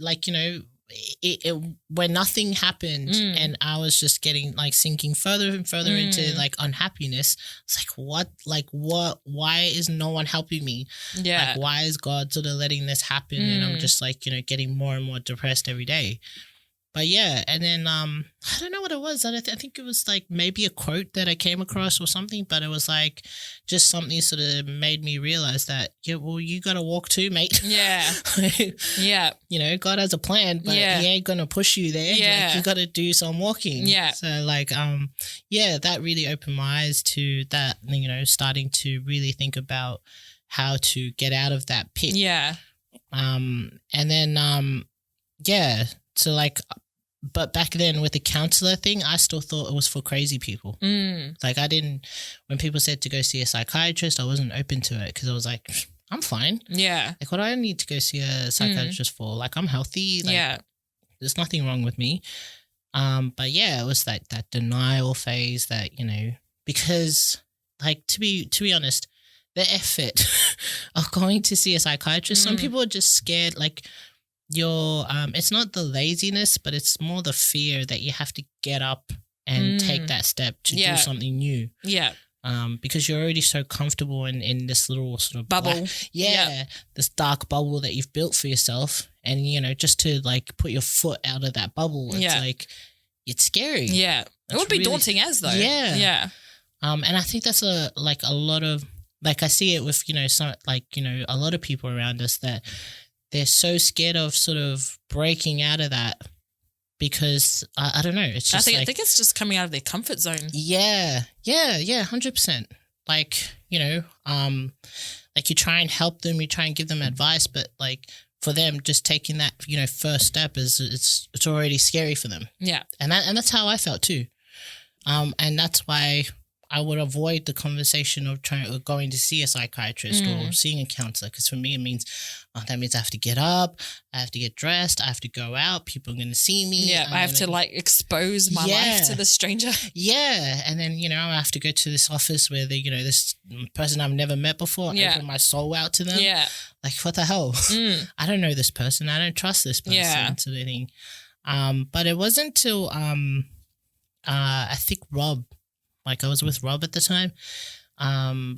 when nothing happened and I was just getting like sinking further and further into like unhappiness. It's like, what, why is no one helping me? Yeah. Like, why is God sort of letting this happen? And I'm just like, getting more and more depressed every day. But yeah, and then I don't know what it was. I think it was like maybe a quote that I came across or something, but it was like just something sort of made me realize that, you got to walk too, mate. Yeah. Yeah. God has a plan, but he ain't going to push you there. Yeah. Like, you got to do some walking. Yeah. So like, that really opened my eyes to that, starting to really think about how to get out of that pit. Yeah. And then, so like, but back then with the counsellor thing, I still thought it was for crazy people. Like when people said to go see a psychiatrist, I wasn't open to it because I was like, I'm fine. Yeah. Like, what do I need to go see a psychiatrist for? Like, I'm healthy. Like, there's nothing wrong with me. But it was like that denial phase that, because like, to be honest, the effort of going to see a psychiatrist, some people are just scared, like, it's not the laziness, but it's more the fear that you have to get up and take that step to do something new. Yeah. Because you're already so comfortable in this little sort of bubble. This dark bubble that you've built for yourself. And, just to like put your foot out of that bubble, it's like, it's scary. Yeah. It would be really daunting as though. Yeah. Yeah. And I think that's a lot of, like, I see it with, a lot of people around us that they're so scared of sort of breaking out of that because I don't know. It's just I think it's just coming out of their comfort zone. Yeah. 100%. Like, like you try and help them, you try and give them advice, but like for them, just taking that, first step is it's already scary for them. Yeah. And that's how I felt too. And that's why I would avoid the conversation of going to see a psychiatrist or seeing a counselor, because for me it means that means I have to get up, I have to get dressed, I have to go out, people are going to see me. Yeah, I have to like expose my life to the stranger. Yeah, and then I have to go to this office where this person I've never met before, I open my soul out to them. Yeah, like what the hell? I don't know this person, I don't trust this person, sort of thing. But it wasn't till I think Rob. Like I was with Rob at the time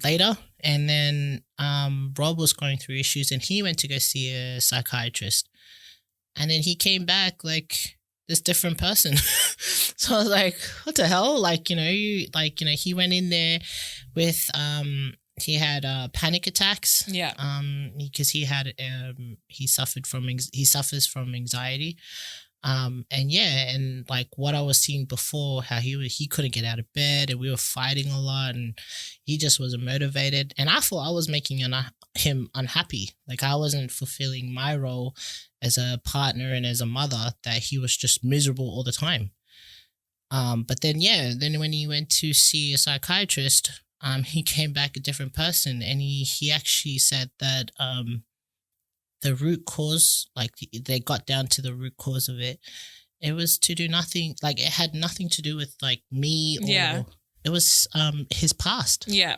later, and then Rob was going through issues and he went to go see a psychiatrist, and then he came back like this different person. So I was like, what the hell? Like, he went in there with he had panic attacks. Yeah. Because he suffers from anxiety. And like what I was seeing before, how he couldn't get out of bed and we were fighting a lot and he just wasn't motivated. And I thought I was making him unhappy. Like I wasn't fulfilling my role as a partner and as a mother, that he was just miserable all the time. But then when he went to see a psychiatrist, he came back a different person, and he actually said that, the root cause, like they got down to the root cause of it. It was to do nothing, like it had nothing to do with like me or it was his past. Yeah.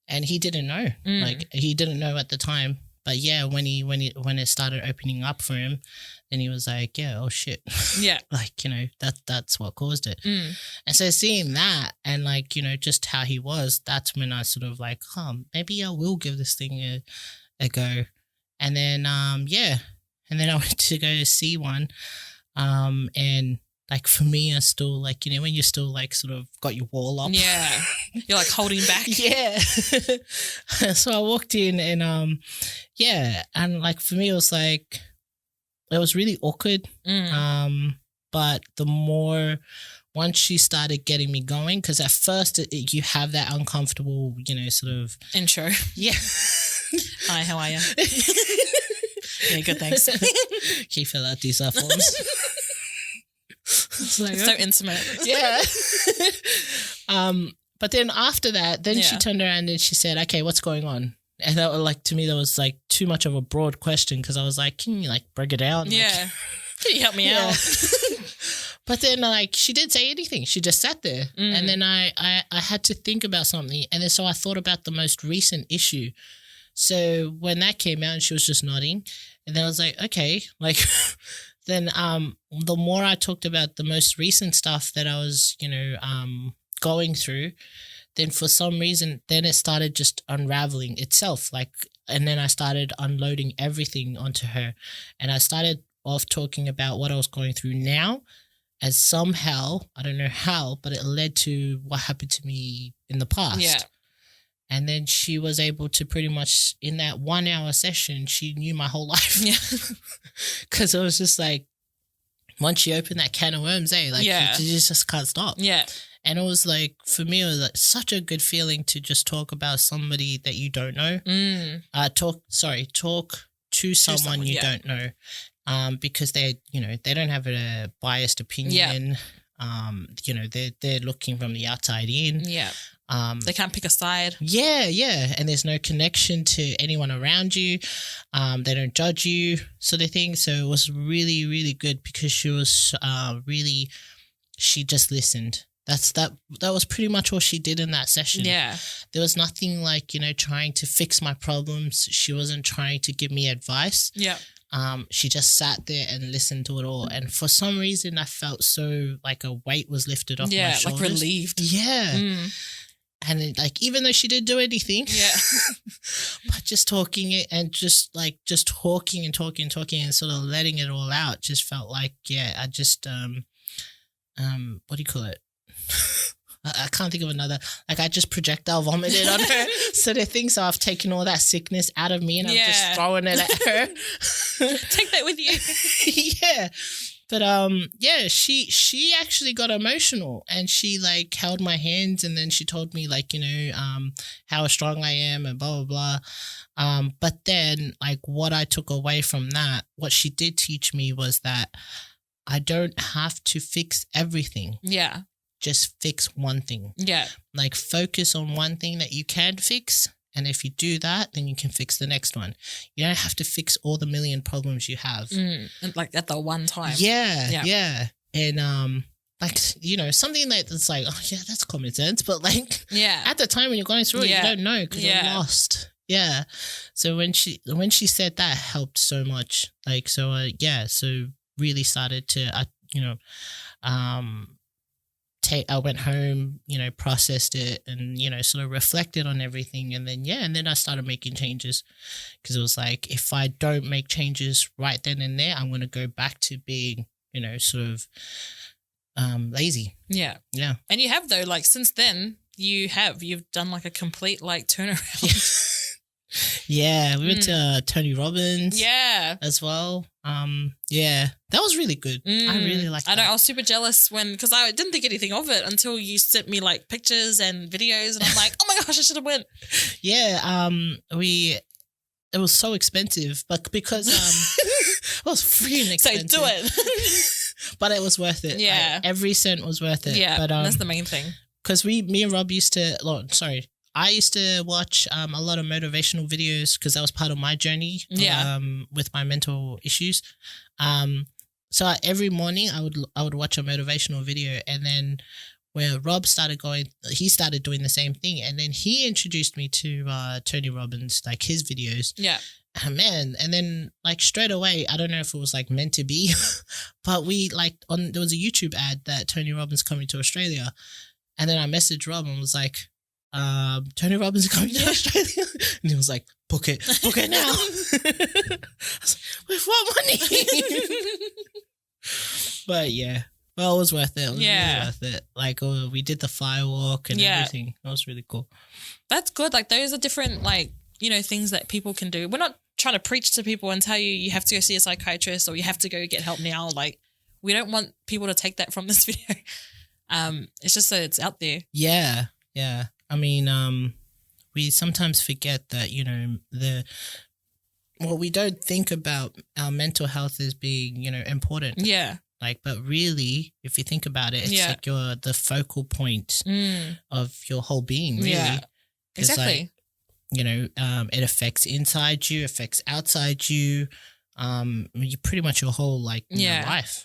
And he didn't know, like he didn't know at the time, But yeah, when it started opening up for him, then he was like, yeah, oh shit. Yeah. Like, you know, that's what caused it. Mm. And so seeing that and like, you know, just how he was, that's when I sort of like, maybe I will give this thing a go. And then, yeah. And then I went to go see one. And like for me, I still like, you know, when you're still like sort of got your wall up. Yeah. You're like holding back. Yeah. So I walked in and, yeah. And like for me, it was like, it was really awkward. But the more, once she started getting me going, because at first you have that uncomfortable, you know, sort of intro. Yeah. Hi, how are you? Yeah, good, thanks. Can you fill out these forms? Like, so intimate. Yeah. But then after that, she turned around and she said, okay, what's going on? And that, like, to me, that was like too much of a broad question because I was like, can you like break it down? Yeah. Like, can you help me out? But then like she didn't say anything. She just sat there. And then I had to think about something. And then so I thought about the most recent issue. So when that came out and she was just nodding, and then I was like, okay, like then the more I talked about the most recent stuff that I was, you know, going through, then for some reason, then it started just unraveling itself. Like, and then I started unloading everything onto her. And I started off talking about what I was going through now, as somehow, I don't know how, but it led to what happened to me in the past. Yeah. And then she was able to pretty much, in that 1 hour session, she knew my whole life. Yeah. Because it was just like, once you open that can of worms, like you just can't stop. Yeah. And it was like, for me, it was like such a good feeling to just talk about somebody that you don't know. Talk to someone you don't know. Because they, you know, they don't have a biased opinion. Yeah. You know, they're looking from the outside in. Yeah. They can't pick a side. Yeah. And there's no connection to anyone around you. They don't judge you, sort of thing. So it was really, really good because she was she just listened. That was pretty much all she did in that session. Yeah. There was nothing like, you know, trying to fix my problems. She wasn't trying to give me advice. Yeah. She just sat there and listened to it all. And for some reason, I felt so like a weight was lifted off my shoulders. Like relieved. Yeah. And it, like, even though she didn't do anything, but just talking it and just talking and sort of letting it all out just felt like, I just, what do you call it? I can't think of another. Like, I just projectile vomited on her sort of thing. So I've taken all that sickness out of me and I'm just throwing it at her. Take that with you. Yeah. But she actually got emotional and she like held my hands and then she told me like, you know, how strong I am and blah, blah, blah. But then like what I took away from that, what she did teach me was that I don't have to fix everything. Yeah. Just fix one thing. Yeah. Like focus on one thing that you can fix. And if you do that, then you can fix the next one. You don't have to fix all the million problems you have. And like at the one time. Yeah. And like, you know, something that's like, oh yeah, that's common sense. But like at the time when you're going through it, you don't know because you're lost. Yeah. So when she said that, helped so much. Like, so so really started to, I went home, you know, processed it and, you know, sort of reflected on everything. And then I started making changes because it was like, if I don't make changes right then and there, I'm going to go back to being, you know, sort of lazy. Yeah. Yeah. And you have though, like since then you've done like a complete like turnaround. Yeah, we went to Tony Robbins. Yeah, as well. Yeah, that was really good. I really liked that. I know. I was super jealous because I didn't think anything of it until you sent me like pictures and videos, and I'm like, oh my gosh, I should have went. Yeah. It was so expensive, but because it was freaking expensive. So do it. But it was worth it. Yeah, like, every cent was worth it. Yeah, but that's the main thing. Because me and Rob I used to watch a lot of motivational videos because that was part of my journey with my mental issues. So every morning I would watch a motivational video, and then where Rob he started doing the same thing, and then he introduced me to Tony Robbins, like his videos. Yeah. man, and then like straight away, I don't know if it was like meant to be, but there was a YouTube ad that Tony Robbins coming to Australia, and then I messaged Rob and was like, Tony Robbins is coming to Australia, and he was like, book it now. I was like, with what money? But yeah, well, it was worth it. It was really worth it. Like, we did the firewalk and everything. That was really cool. That's good. Like, those are different, like, things that people can do. We're not trying to preach to people and tell you have to go see a psychiatrist or you have to go get help now. Like, we don't want people to take that from this video. It's just so it's out there. Yeah. I mean, we sometimes forget that, we don't think about our mental health as being, important. Yeah. Like, but really, if you think about it, it's like you're the focal point of your whole being, really. Yeah, exactly. Like, it affects inside you, affects outside you. You pretty much your whole life.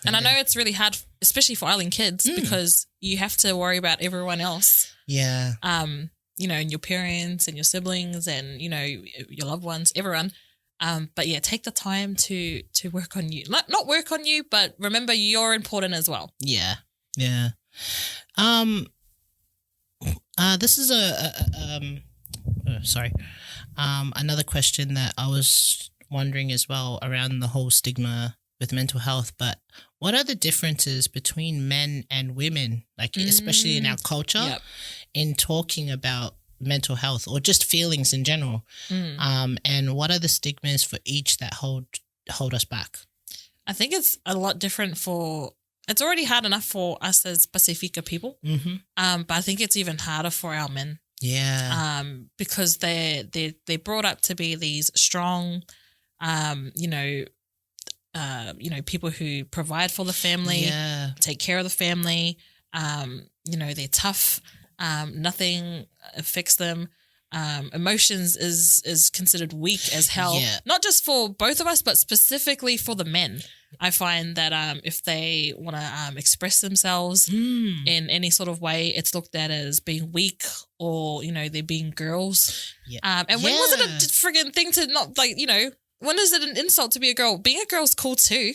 And I know it's really hard, especially for island kids, because you have to worry about everyone else. Yeah. And your parents and your siblings and, your loved ones, everyone. But yeah, take the time to work on you. Not work on you, but remember you're important as well. Yeah. Yeah. This is another question that I was wondering as well around the whole stigma with mental health, but what are the differences between men and women, like especially in our culture, in talking about mental health or just feelings in general? And what are the stigmas for each that hold us back? I think it's a lot different it's already hard enough for us as Pasefika people, but I think it's even harder for our men. Yeah. Because they're brought up to be these strong, people who provide for the family, take care of the family. They're tough. Nothing affects them. Emotions is considered weak as hell. Yeah. Not just for both of us, but specifically for the men. I find that if they want to express themselves in any sort of way, it's looked at as being weak or, they're being girls. Yeah. And when was it a friggin' thing to not, when is it an insult to be a girl? Being a girl's cool too.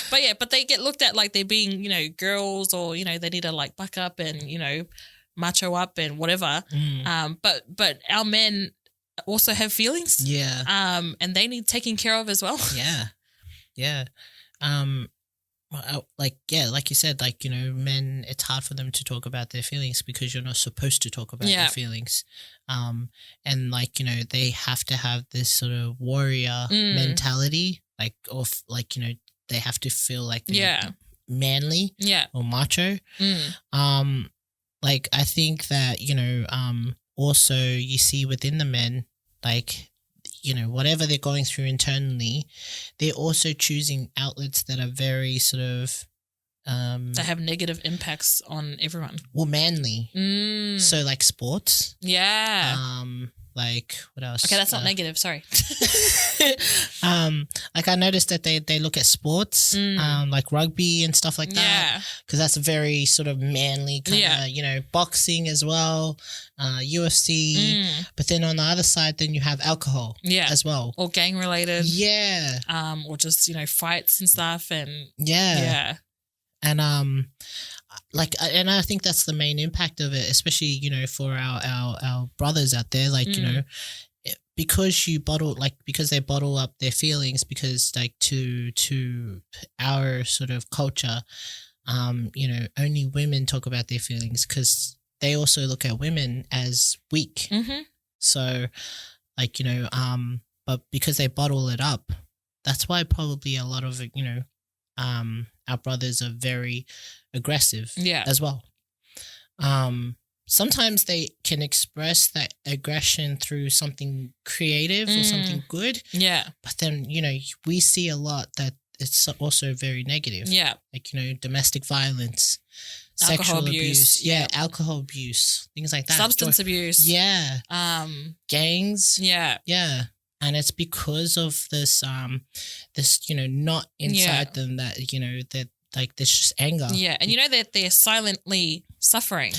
But they get looked at like they're being, girls or, they need to like buck up and, macho up and whatever. But our men also have feelings. Yeah. And they need taken care of as well. Yeah. Yeah. Like you said, men, it's hard for them to talk about their feelings because you're not supposed to talk about their feelings. And they have to have this sort of warrior mentality, they have to feel like they're manly or macho. I think that, also you see within the men, whatever they're going through internally, they're also choosing outlets that are very sort of that have negative impacts on everyone. Well, manly. So sports. Yeah. What else? Okay, that's not negative. Sorry. I noticed that they look at sports, like rugby and stuff like that, because that's a very sort of manly kind of, boxing as well, UFC. But then on the other side, then you have alcohol, as well, or gang related, or just fights and stuff, and and and I think that's the main impact of it, especially, for our brothers out there, because they bottle up their feelings, because to our sort of culture, only women talk about their feelings because they also look at women as weak. So but because they bottle it up, that's why probably a lot of, our brothers are very aggressive as well. Sometimes they can express that aggression through something creative or something good. Yeah. But then, we see a lot that it's also very negative. Yeah. Domestic violence, sexual abuse. Yeah. Alcohol abuse, things like that. Substance abuse. Yeah. Gangs. Yeah. Yeah. And it's because of this, not inside them that, that there's just anger. Yeah. And that they're silently suffering.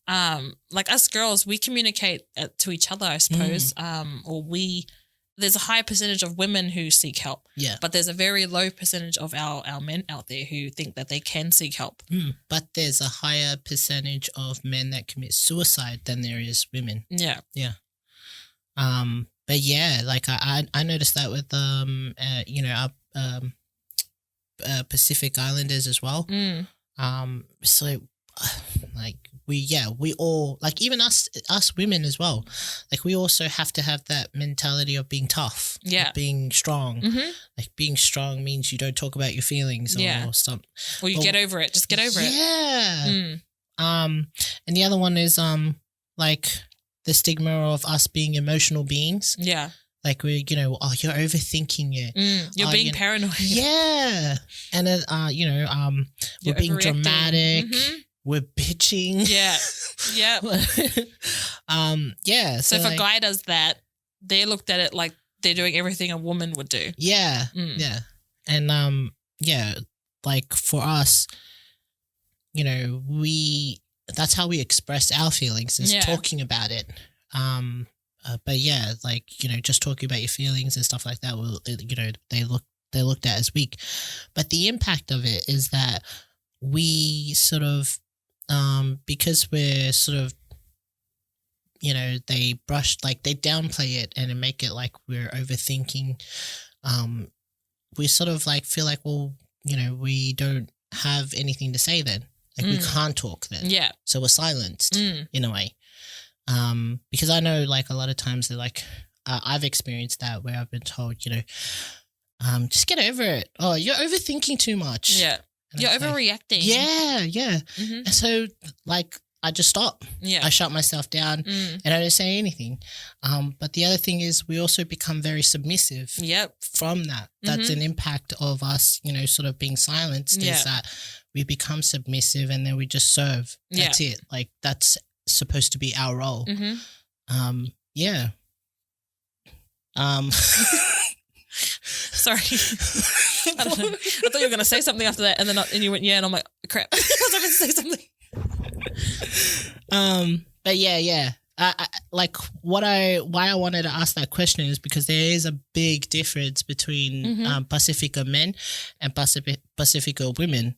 like us girls, we communicate to each other, I suppose, there's a higher percentage of women who seek help. Yeah. But there's a very low percentage of our men out there who think that they can seek help. But there's a higher percentage of men that commit suicide than there is women. Yeah. Yeah. But yeah, like I noticed that with our Pacific Islanders as well. So like we all, like even us women as well, like we also have to have that mentality of being tough, of being strong. Like being strong means you don't talk about your feelings or something, or you get over it. Just get over it. Yeah. And the other one is like the stigma of us being emotional beings. Yeah. Like you're overthinking it. You're being paranoid. Yeah. And then, we're being dramatic. We're bitching. Yeah. Yeah. Yeah. So if a guy does that, they looked at it like they're doing everything a woman would do. Yeah. Yeah. And, like for us, that's how we express our feelings, is talking about it. But yeah, like, just talking about your feelings and stuff like that will, they looked at as weak. But the impact of it is that we sort of, because we're sort of, they downplay it and make it like we're overthinking. We sort of like feel like, well, we don't have anything to say then. Like we can't talk then. Yeah. So we're silenced in a way. Because I know like a lot of times they're like, I've experienced that where I've been told, just get over it. Oh, you're overthinking too much. Yeah. And you're overreacting. Like, yeah. And so like, I just stop. Yeah. I shut myself down and I don't say anything. But the other thing is we also become very submissive from that. That's an impact of us, sort of being silenced is that we become submissive and then we just serve. That's it. Like that's supposed to be our role. Yeah. Sorry. I don't know. I thought you were going to say something after that and you went, yeah, and I'm like, crap. I was going to say something. But yeah. Like why I wanted to ask that question is because there is a big difference between Pasefika men and Pasefika women.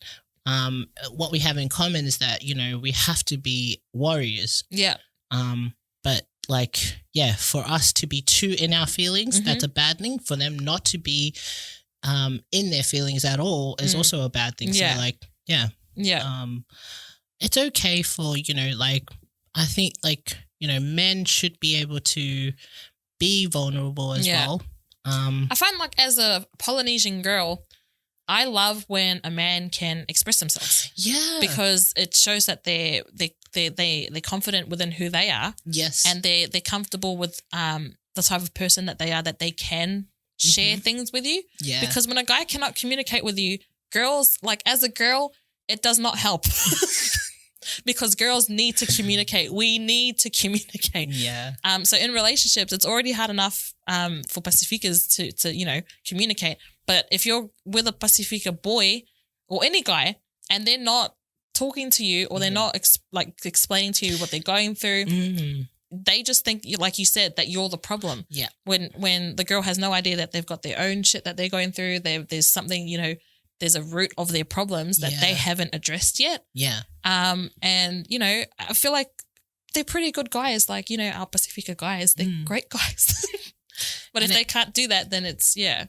What we have in common is that, we have to be warriors. Yeah. But like, for us to be too in our feelings, that's a bad thing. For them not to be in their feelings at all is also a bad thing. Yeah. So like, it's okay for, like, I think like, men should be able to be vulnerable as well. I find like as a Polynesian girl, I love when a man can express themselves. Yeah. Because it shows that they're confident within who they are. Yes. And they're comfortable with the type of person that they are, that they can share things with you. Yeah. Because when a guy cannot communicate with you, girls, like as a girl, it does not help. Because girls need to communicate. We need to communicate. Yeah. So in relationships, it's already hard enough for Pacificas to communicate. But if you're with a Pasefika boy or any guy and they're not talking to you or they're not explaining to you what they're going through, they just think, like you said, that you're the problem. Yeah. When the girl has no idea that they've got their own shit that they're going through, there's something, there's a root of their problems that they haven't addressed yet. Yeah. And, I feel like they're pretty good guys. Like, our Pasefika guys, they're great guys. But if they can't do that, then it's, Yeah.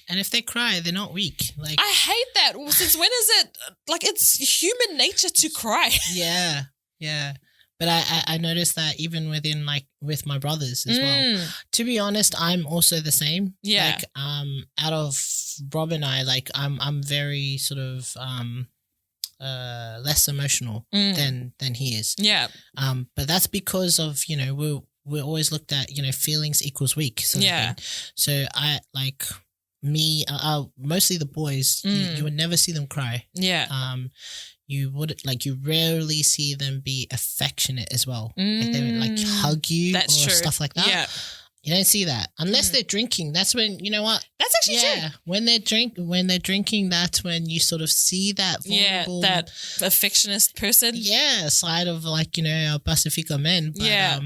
And if they cry, they're not weak. Like I hate that. Since when is it, like, it's human nature to cry? Yeah. But I noticed that even with my brothers as well. To be honest, I'm also the same. Yeah. Like, out of Rob and I, like, I'm very sort of less emotional than he is. Yeah. But that's because of, we're always looked at, feelings equals weak. Sort of thing. So I like me, mostly the boys, you would never see them cry. Yeah. You rarely see them be affectionate as well. Like they would like hug you or stuff like that. Yeah. You don't see that unless they're drinking. That's when, you know what? That's actually true. When they're drinking, that's when you sort of see that vulnerable, that affectionist person. Side of like, you know, our Pasefika men. But,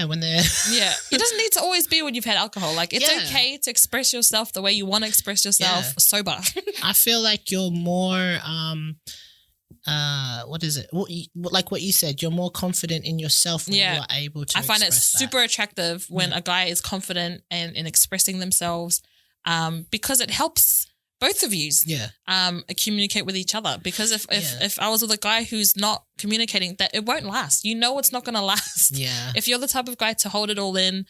when they're it doesn't need to always be when you've had alcohol. Like it's okay to express yourself the way you want to express yourself sober. I feel like you're more what is it? Like what you said, you're more confident in yourself when you are able to. I find it super that. Attractive when a guy is confident and in expressing themselves, because it helps both of yous communicate with each other. Because if I was with a guy who's not communicating, that it won't last. You know, it's not going to last. Yeah. If you're the type of guy to hold it all in,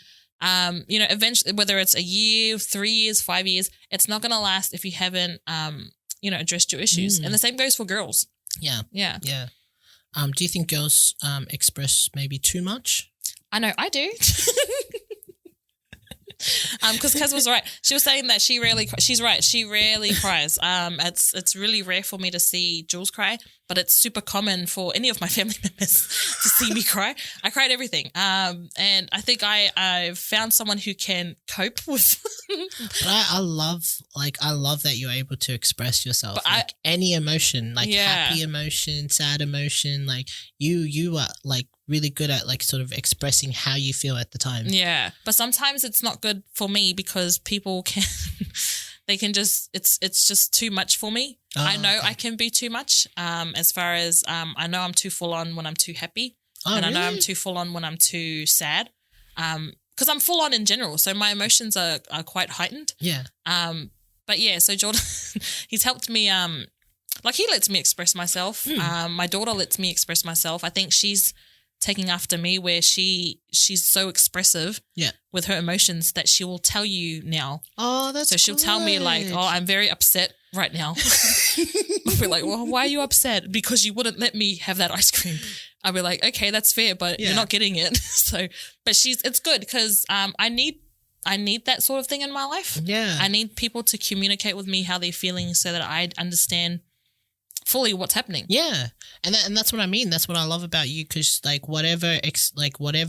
you know, eventually, whether it's a year, 3 years, 5 years, it's not going to last if you haven't, you know, addressed your issues. And the same goes for girls. Yeah. Yeah. Yeah. Do you think girls express maybe too much? I know I do. Because Kaz was right. She was saying that she's right. She rarely cries. It's really rare for me to see Jules cry, but it's super common for any of my family members to see me cry. I cry at everything. And I think I've found someone who can cope with. But I love that you're able to express yourself. But any emotion, like happy emotion, sad emotion, like you are like really good at like sort of expressing how you feel at the time. Yeah. But sometimes it's not good for me because people can they can just it's just too much for me. I know I can be too much. As far as I know I'm too full on when I'm too happy. And really? I know I'm too full on when I'm too sad. Because I'm full on in general. So my emotions are quite heightened. Yeah. But yeah, so Jordan he's helped me like he lets me express myself. My daughter lets me express myself. I think she's taking after me where she's so expressive with her emotions that she will tell you now. Oh, that's so she'll tell me like, oh, I'm very upset right now. I'll be like, well, why are you upset? Because you wouldn't let me have that ice cream. I'll be like, okay, that's fair, but you're not getting it. So, but it's good because I need that sort of thing in my life. Yeah. I need people to communicate with me how they're feeling so that I understand fully what's happening. Yeah. And that's what I mean. That's what I love about you, because like whatever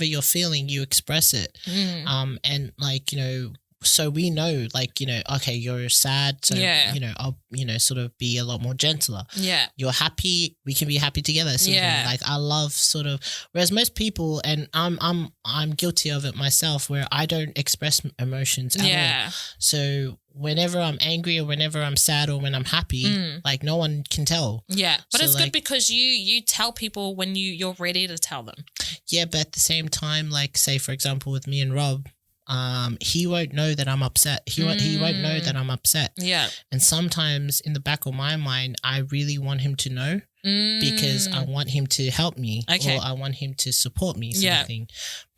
you're feeling, you express it. And like, you know, so we know like, you know, okay, you're sad, so you know, I'll, you know, sort of be a lot more gentler. Yeah. You're happy, we can be happy together. So like I love sort of, whereas most people, and I'm guilty of it myself, where I don't express emotions at all. So whenever I'm angry or whenever I'm sad or when I'm happy, like no one can tell. Yeah. But so it's like, good because you tell people when you're ready to tell them. Yeah, but at the same time, like say for example with me and Rob, he won't know that I'm upset. He won't know that I'm upset. Yeah. And sometimes in the back of my mind, I really want him to know because I want him to help me or I want him to support me sort of thing.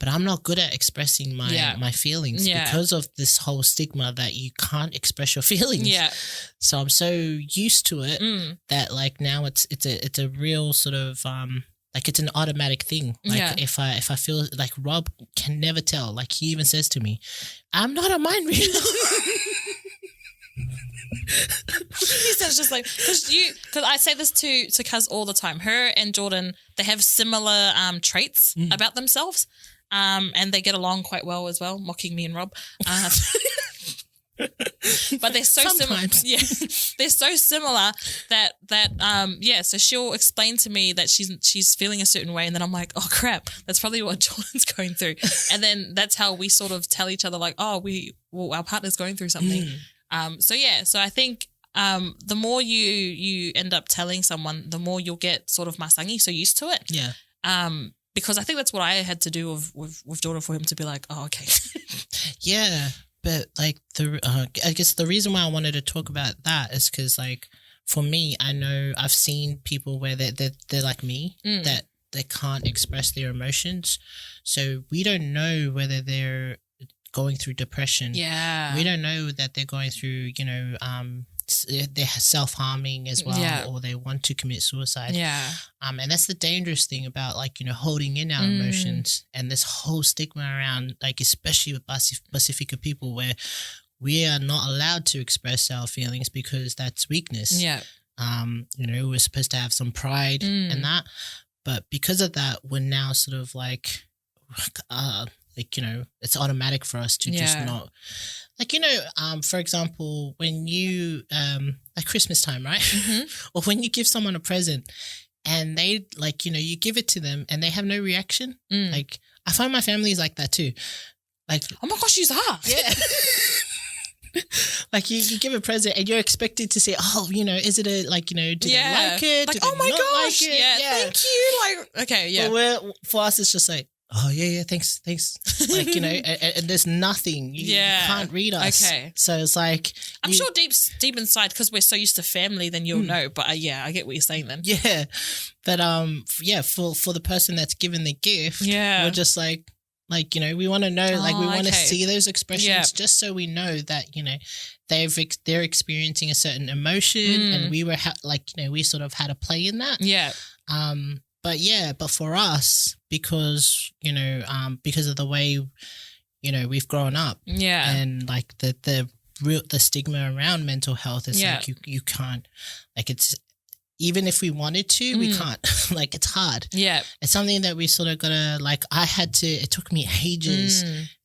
But I'm not good at expressing my feelings because of this whole stigma that you can't express your feelings. Yeah. So I'm so used to it that like now it's a real sort of like it's an automatic thing. Like if I feel like Rob can never tell. Like he even says to me, "I'm not a mind reader." He says just like because I say this to Kaz all the time. Her and Jordan, they have similar traits about themselves, and they get along quite well as well. Mocking me and Rob. But they're so similar. Yeah, they're so similar that so she'll explain to me that she's feeling a certain way, and then I'm like, oh crap, that's probably what Jordan's going through, and then that's how we sort of tell each other like, oh, our partner's going through something. So I think the more you end up telling someone, the more you'll get sort of masangi, so used to it. Yeah. Because I think that's what I had to do with Jordan for him to be like, oh, okay. Yeah. But like I guess the reason why I wanted to talk about that is because like for me, I know I've seen people where they're like me that they can't express their emotions, so we don't know whether they're going through depression. Yeah, we don't know that they're going through they're self-harming as well, or they want to commit suicide. Yeah. And that's the dangerous thing about like, you know, holding in our emotions and this whole stigma around, like, especially with Pasefika people, where we are not allowed to express our feelings because that's weakness. Yeah. You know, we're supposed to have some pride and that, but because of that, we're now sort of like, like, it's automatic for us to just not, like, for example, when you, like Christmas time, right? Or when you give someone a present and they, like, you give it to them and they have no reaction. Like, I find my family is like that too. Like, oh my gosh, you are. Yeah. Like you give a present and you're expected to say, oh, is it a, like, did they like it? Like, did oh they my not gosh. like it? Yeah, thank you. Like, okay, yeah. But for us, it's just like, oh, yeah, thanks. Like, and there's nothing. You can't read us. Okay. So it's like. I'm sure deep inside, because we're so used to family, then you'll know. But I get what you're saying then. Yeah. But, for the person that's given the gift, we're just like, we want to know, like, we want to see those expressions just so we know that, they're experiencing a certain emotion and we were we sort of had a play in that. Yeah. But for us, because, because of the way, we've grown up. Yeah. And like the stigma around mental health is like, you can't, like, it's, even if we wanted to, we can't. Like, it's hard. Yeah. It's something that we sort of got to, like, it took me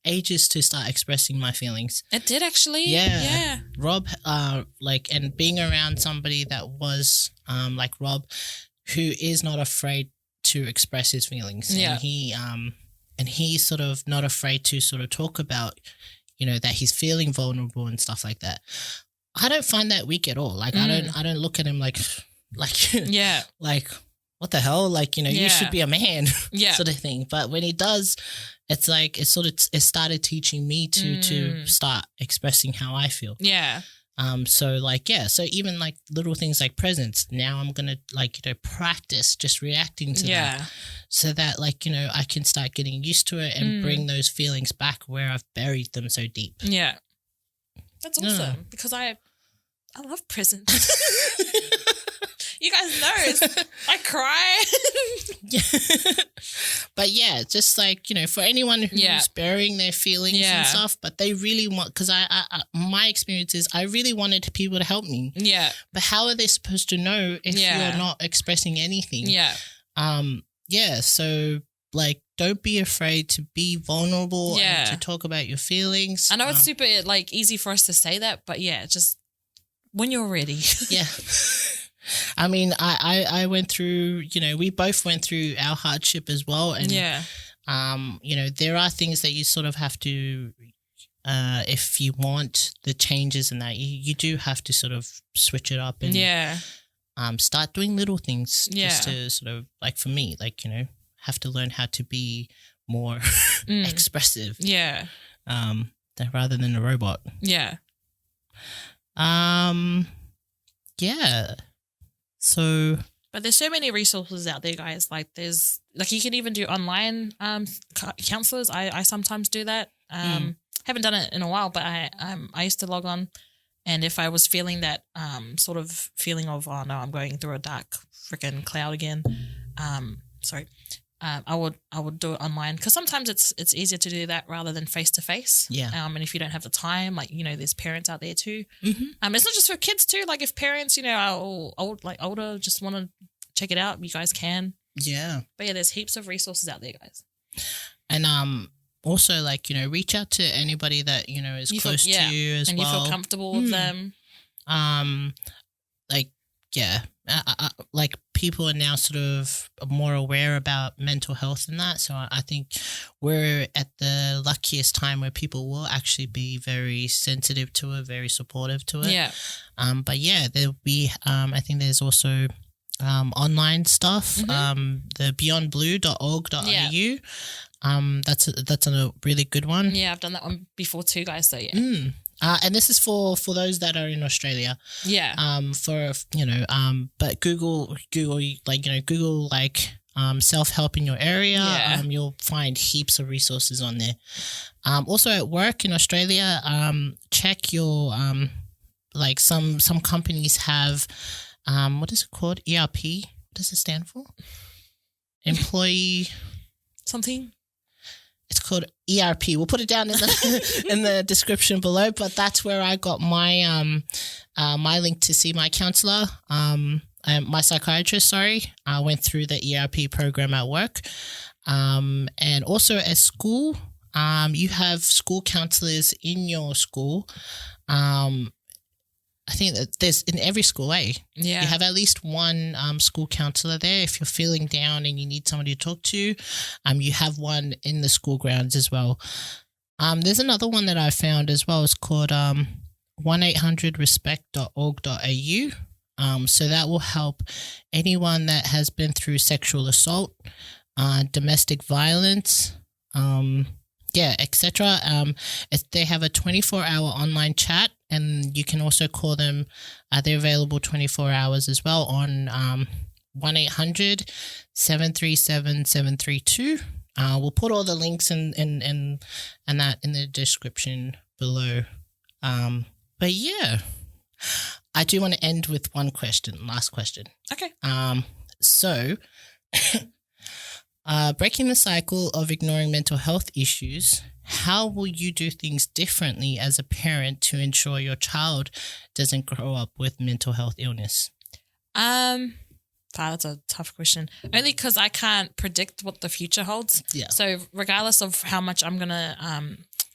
ages to start expressing my feelings. It did actually. Yeah. Rob, and being around somebody that was, like Rob, who is not afraid to express his feelings. Yeah. And he's sort of not afraid to sort of talk about, that he's feeling vulnerable and stuff like that. I don't find that weak at all. Like, I don't look at him like, like, what the hell? Like, you should be a man, sort of thing. But when he does, it's like, it started teaching me to start expressing how I feel. Yeah. So like, so even like little things like presents, now I'm going to, like, practice just reacting to that, so that, like, I can start getting used to it and bring those feelings back where I've buried them so deep. Yeah. That's awesome, because I love presents. You guys know, I cry. But just like, for anyone who's burying their feelings and stuff, but they really want, because my experience is I really wanted people to help me. Yeah. But how are they supposed to know if you're not expressing anything? Yeah. So, like, don't be afraid to be vulnerable and to talk about your feelings. I know it's super, like, easy for us to say that, but just when you're ready. Yeah. I mean, I went through, we both went through our hardship as well. And, there are things that you sort of have to, if you want the changes in that, you do have to sort of switch it up and start doing little things just to sort of, like, for me, like, have to learn how to be more expressive. Yeah. Rather than a robot. Yeah. Yeah. So, but there's so many resources out there, guys. Like, there's, like, you can even do online counselors. I sometimes do that. Haven't done it in a while, but I used to log on, and if I was feeling that sort of feeling of, oh no, I'm going through a dark freaking cloud again, I would do it online, because sometimes it's easier to do that rather than face to face. Yeah. And if you don't have the time, like, there's parents out there too. Mm-hmm. It's not just for kids too. Like, if parents, are older, just want to check it out, you guys can. Yeah. But there's heaps of resources out there, guys. And also, like, reach out to anybody that is close to you as well, and you feel comfortable with them. Like, people are now sort of more aware about mental health and that. So I think we're at the luckiest time where people will actually be very sensitive to it, very supportive to it. Yeah. But there'll be, I think there's also online stuff, the beyondblue.org.au. That's a really good one. Yeah, I've done that one before too, guys. So yeah. And this is for those that are in Australia. Yeah. But Google self-help in your area. Yeah. You'll find heaps of resources on there. Also at work in Australia, check your like some companies have what is it called? ERP. What does it stand for? Employee something. It's called ERP. We'll put it down in the in the description below. But that's where I got my my link to see my counsellor, my psychiatrist. Sorry, I went through the ERP program at work, and also at school. You have school counsellors in your school. I think that there's in every school, You have at least one school counsellor there. If you're feeling down and you need somebody to talk to, you have one in the school grounds as well. There's another one that I found as well. It's called 1-800-RESPECT.org.au. So that will help anyone that has been through sexual assault, domestic violence, etc. They have a 24-hour online chat, and you can also call them. They're available 24 hours as well on 1-800-737-732. We'll put all the links and that in the description below. But yeah, I do want to end with one question. Last question. Okay. So. Breaking the cycle of ignoring mental health issues, how will you do things differently as a parent to ensure your child doesn't grow up with mental health illness? That's a tough question. Only because I can't predict what the future holds. Yeah. So regardless of how much I'm gonna,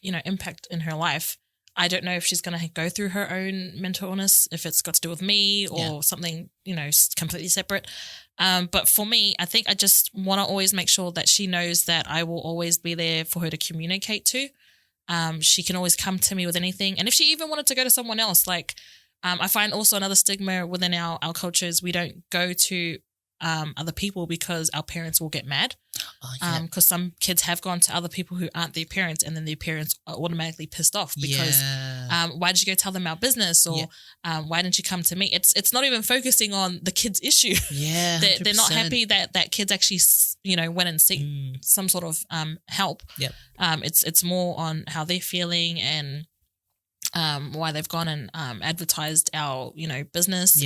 impact in her life, I don't know if she's gonna go through her own mental illness, if it's got to do with me or something, completely separate. But for me, I think I just want to always make sure that she knows that I will always be there for her to communicate to. She can always come to me with anything. And if she even wanted to go to someone else, I find also another stigma within our culture is we don't go to other people because our parents will get mad. Because some kids have gone to other people who aren't their parents, and then their parents are automatically pissed off because why did you go tell them our business, or why didn't you come to me? It's not even focusing on the kid's issue. They're not happy that kids actually went and seek some sort of help. It's more on how they're feeling and why they've gone and advertised our business.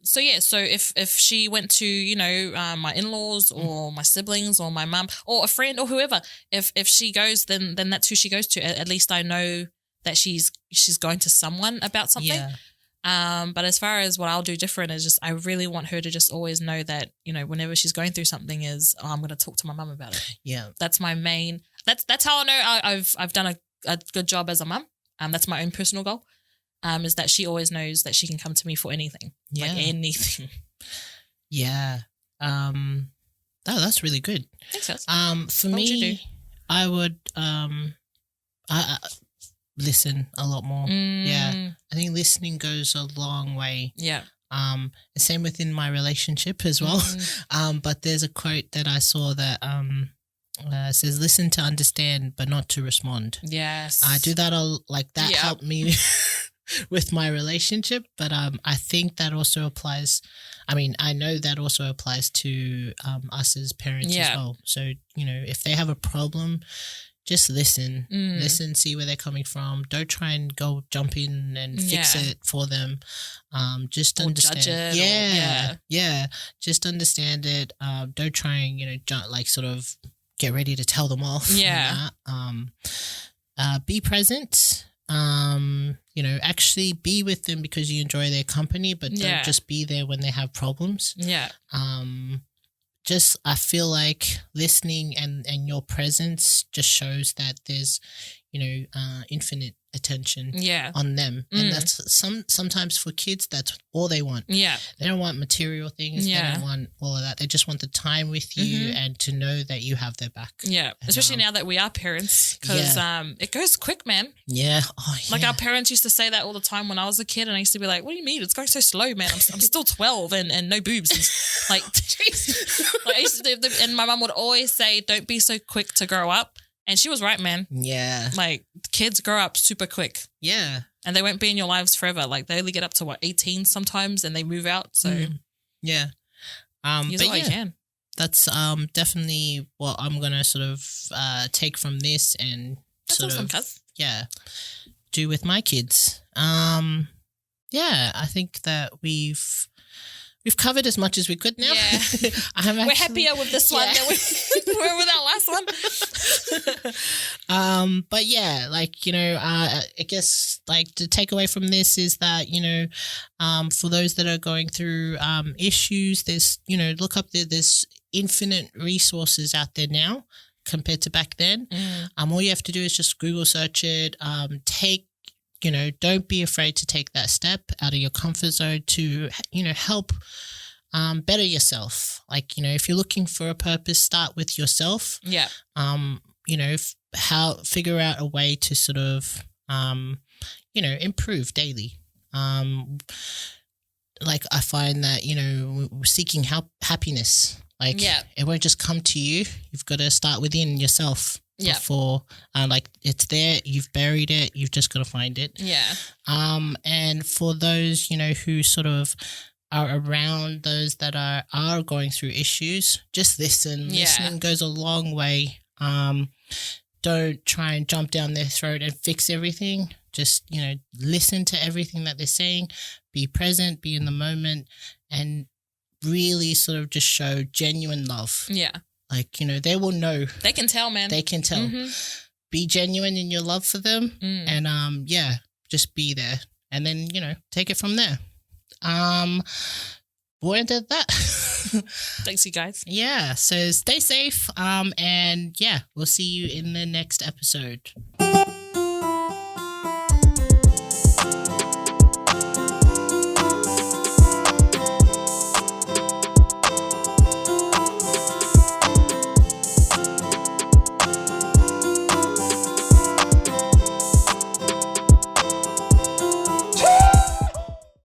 So if she went to my in-laws or my siblings or my mum or a friend or whoever, if she goes, then that's who she goes to. At least I know that she's going to someone about something. But as far as what I'll do different is just I really want her to just always know that whenever she's going through something I'm going to talk to my mum about it. That's my main. That's how I know I've done a good job as a mum. That's my own personal goal. Is that she always knows that she can come to me for anything. Anything. That's really good. Thanks. For me, I would listen a lot more. I think listening goes a long way. Same within my relationship as well. But there's a quote that I saw that says, "Listen to understand, but not to respond." Yes, I do that. That helped me with my relationship, but I think that also applies. I mean, I know that also applies to us as parents as well. So if they have a problem, just listen. Listen, see where they're coming from. Don't try and go jump in and fix it for them. Just understand. Judge it Just understand it. Don't try and sort of get ready to tell them off. Be present. Actually be with them because you enjoy their company, but don't just be there when they have problems. I feel like listening and your presence just shows that there's infinite attention on them, and that's sometimes for kids that's all they want. They don't want material things. They don't want all of that. They just want the time with you and to know that you have their back. Especially now that we are parents, because it goes quick, man. Like our parents used to say that all the time when I was a kid, and I used to be like, what do you mean it's going so slow, man? I'm still 12 and no boobs. And I used to do, and my mum would always say, don't be so quick to grow up. And she was right, man. Like, kids grow up super quick. And they won't be in your lives forever. Like, they only get up to 18 sometimes, and they move out. So use it while you can. That's definitely what I'm gonna sort of take from this and do with my kids. I think that we've covered as much as we could now. We're happier with this one than we were with our last one. But I guess the takeaway from this is that, for those that are going through issues, there's, look up there, there's infinite resources out there now. compared to back then. All you have to do is just Google search it. Don't be afraid to take that step out of your comfort zone to, help better yourself. Like, if you're looking for a purpose, start with yourself. Yeah. Figure out a way to sort of, improve daily. Like I find that, seeking happiness, like it won't just come to you. You've got to start within yourself before, it's there, you've buried it, you've just got to find it. Yeah. And for those, who sort of are around those that are going through issues, just listen. Yeah. Listening goes a long way. Don't try and jump down their throat and fix everything. Just, listen to everything that they're saying, be present, be in the moment, and really sort of just show genuine love. Yeah. Like, they will know. They can tell, man. They can tell. Be genuine in your love for them and, just be there. And then, take it from there. We'll end at that. Thanks, you guys. Yeah. So stay safe. And we'll see you in the next episode.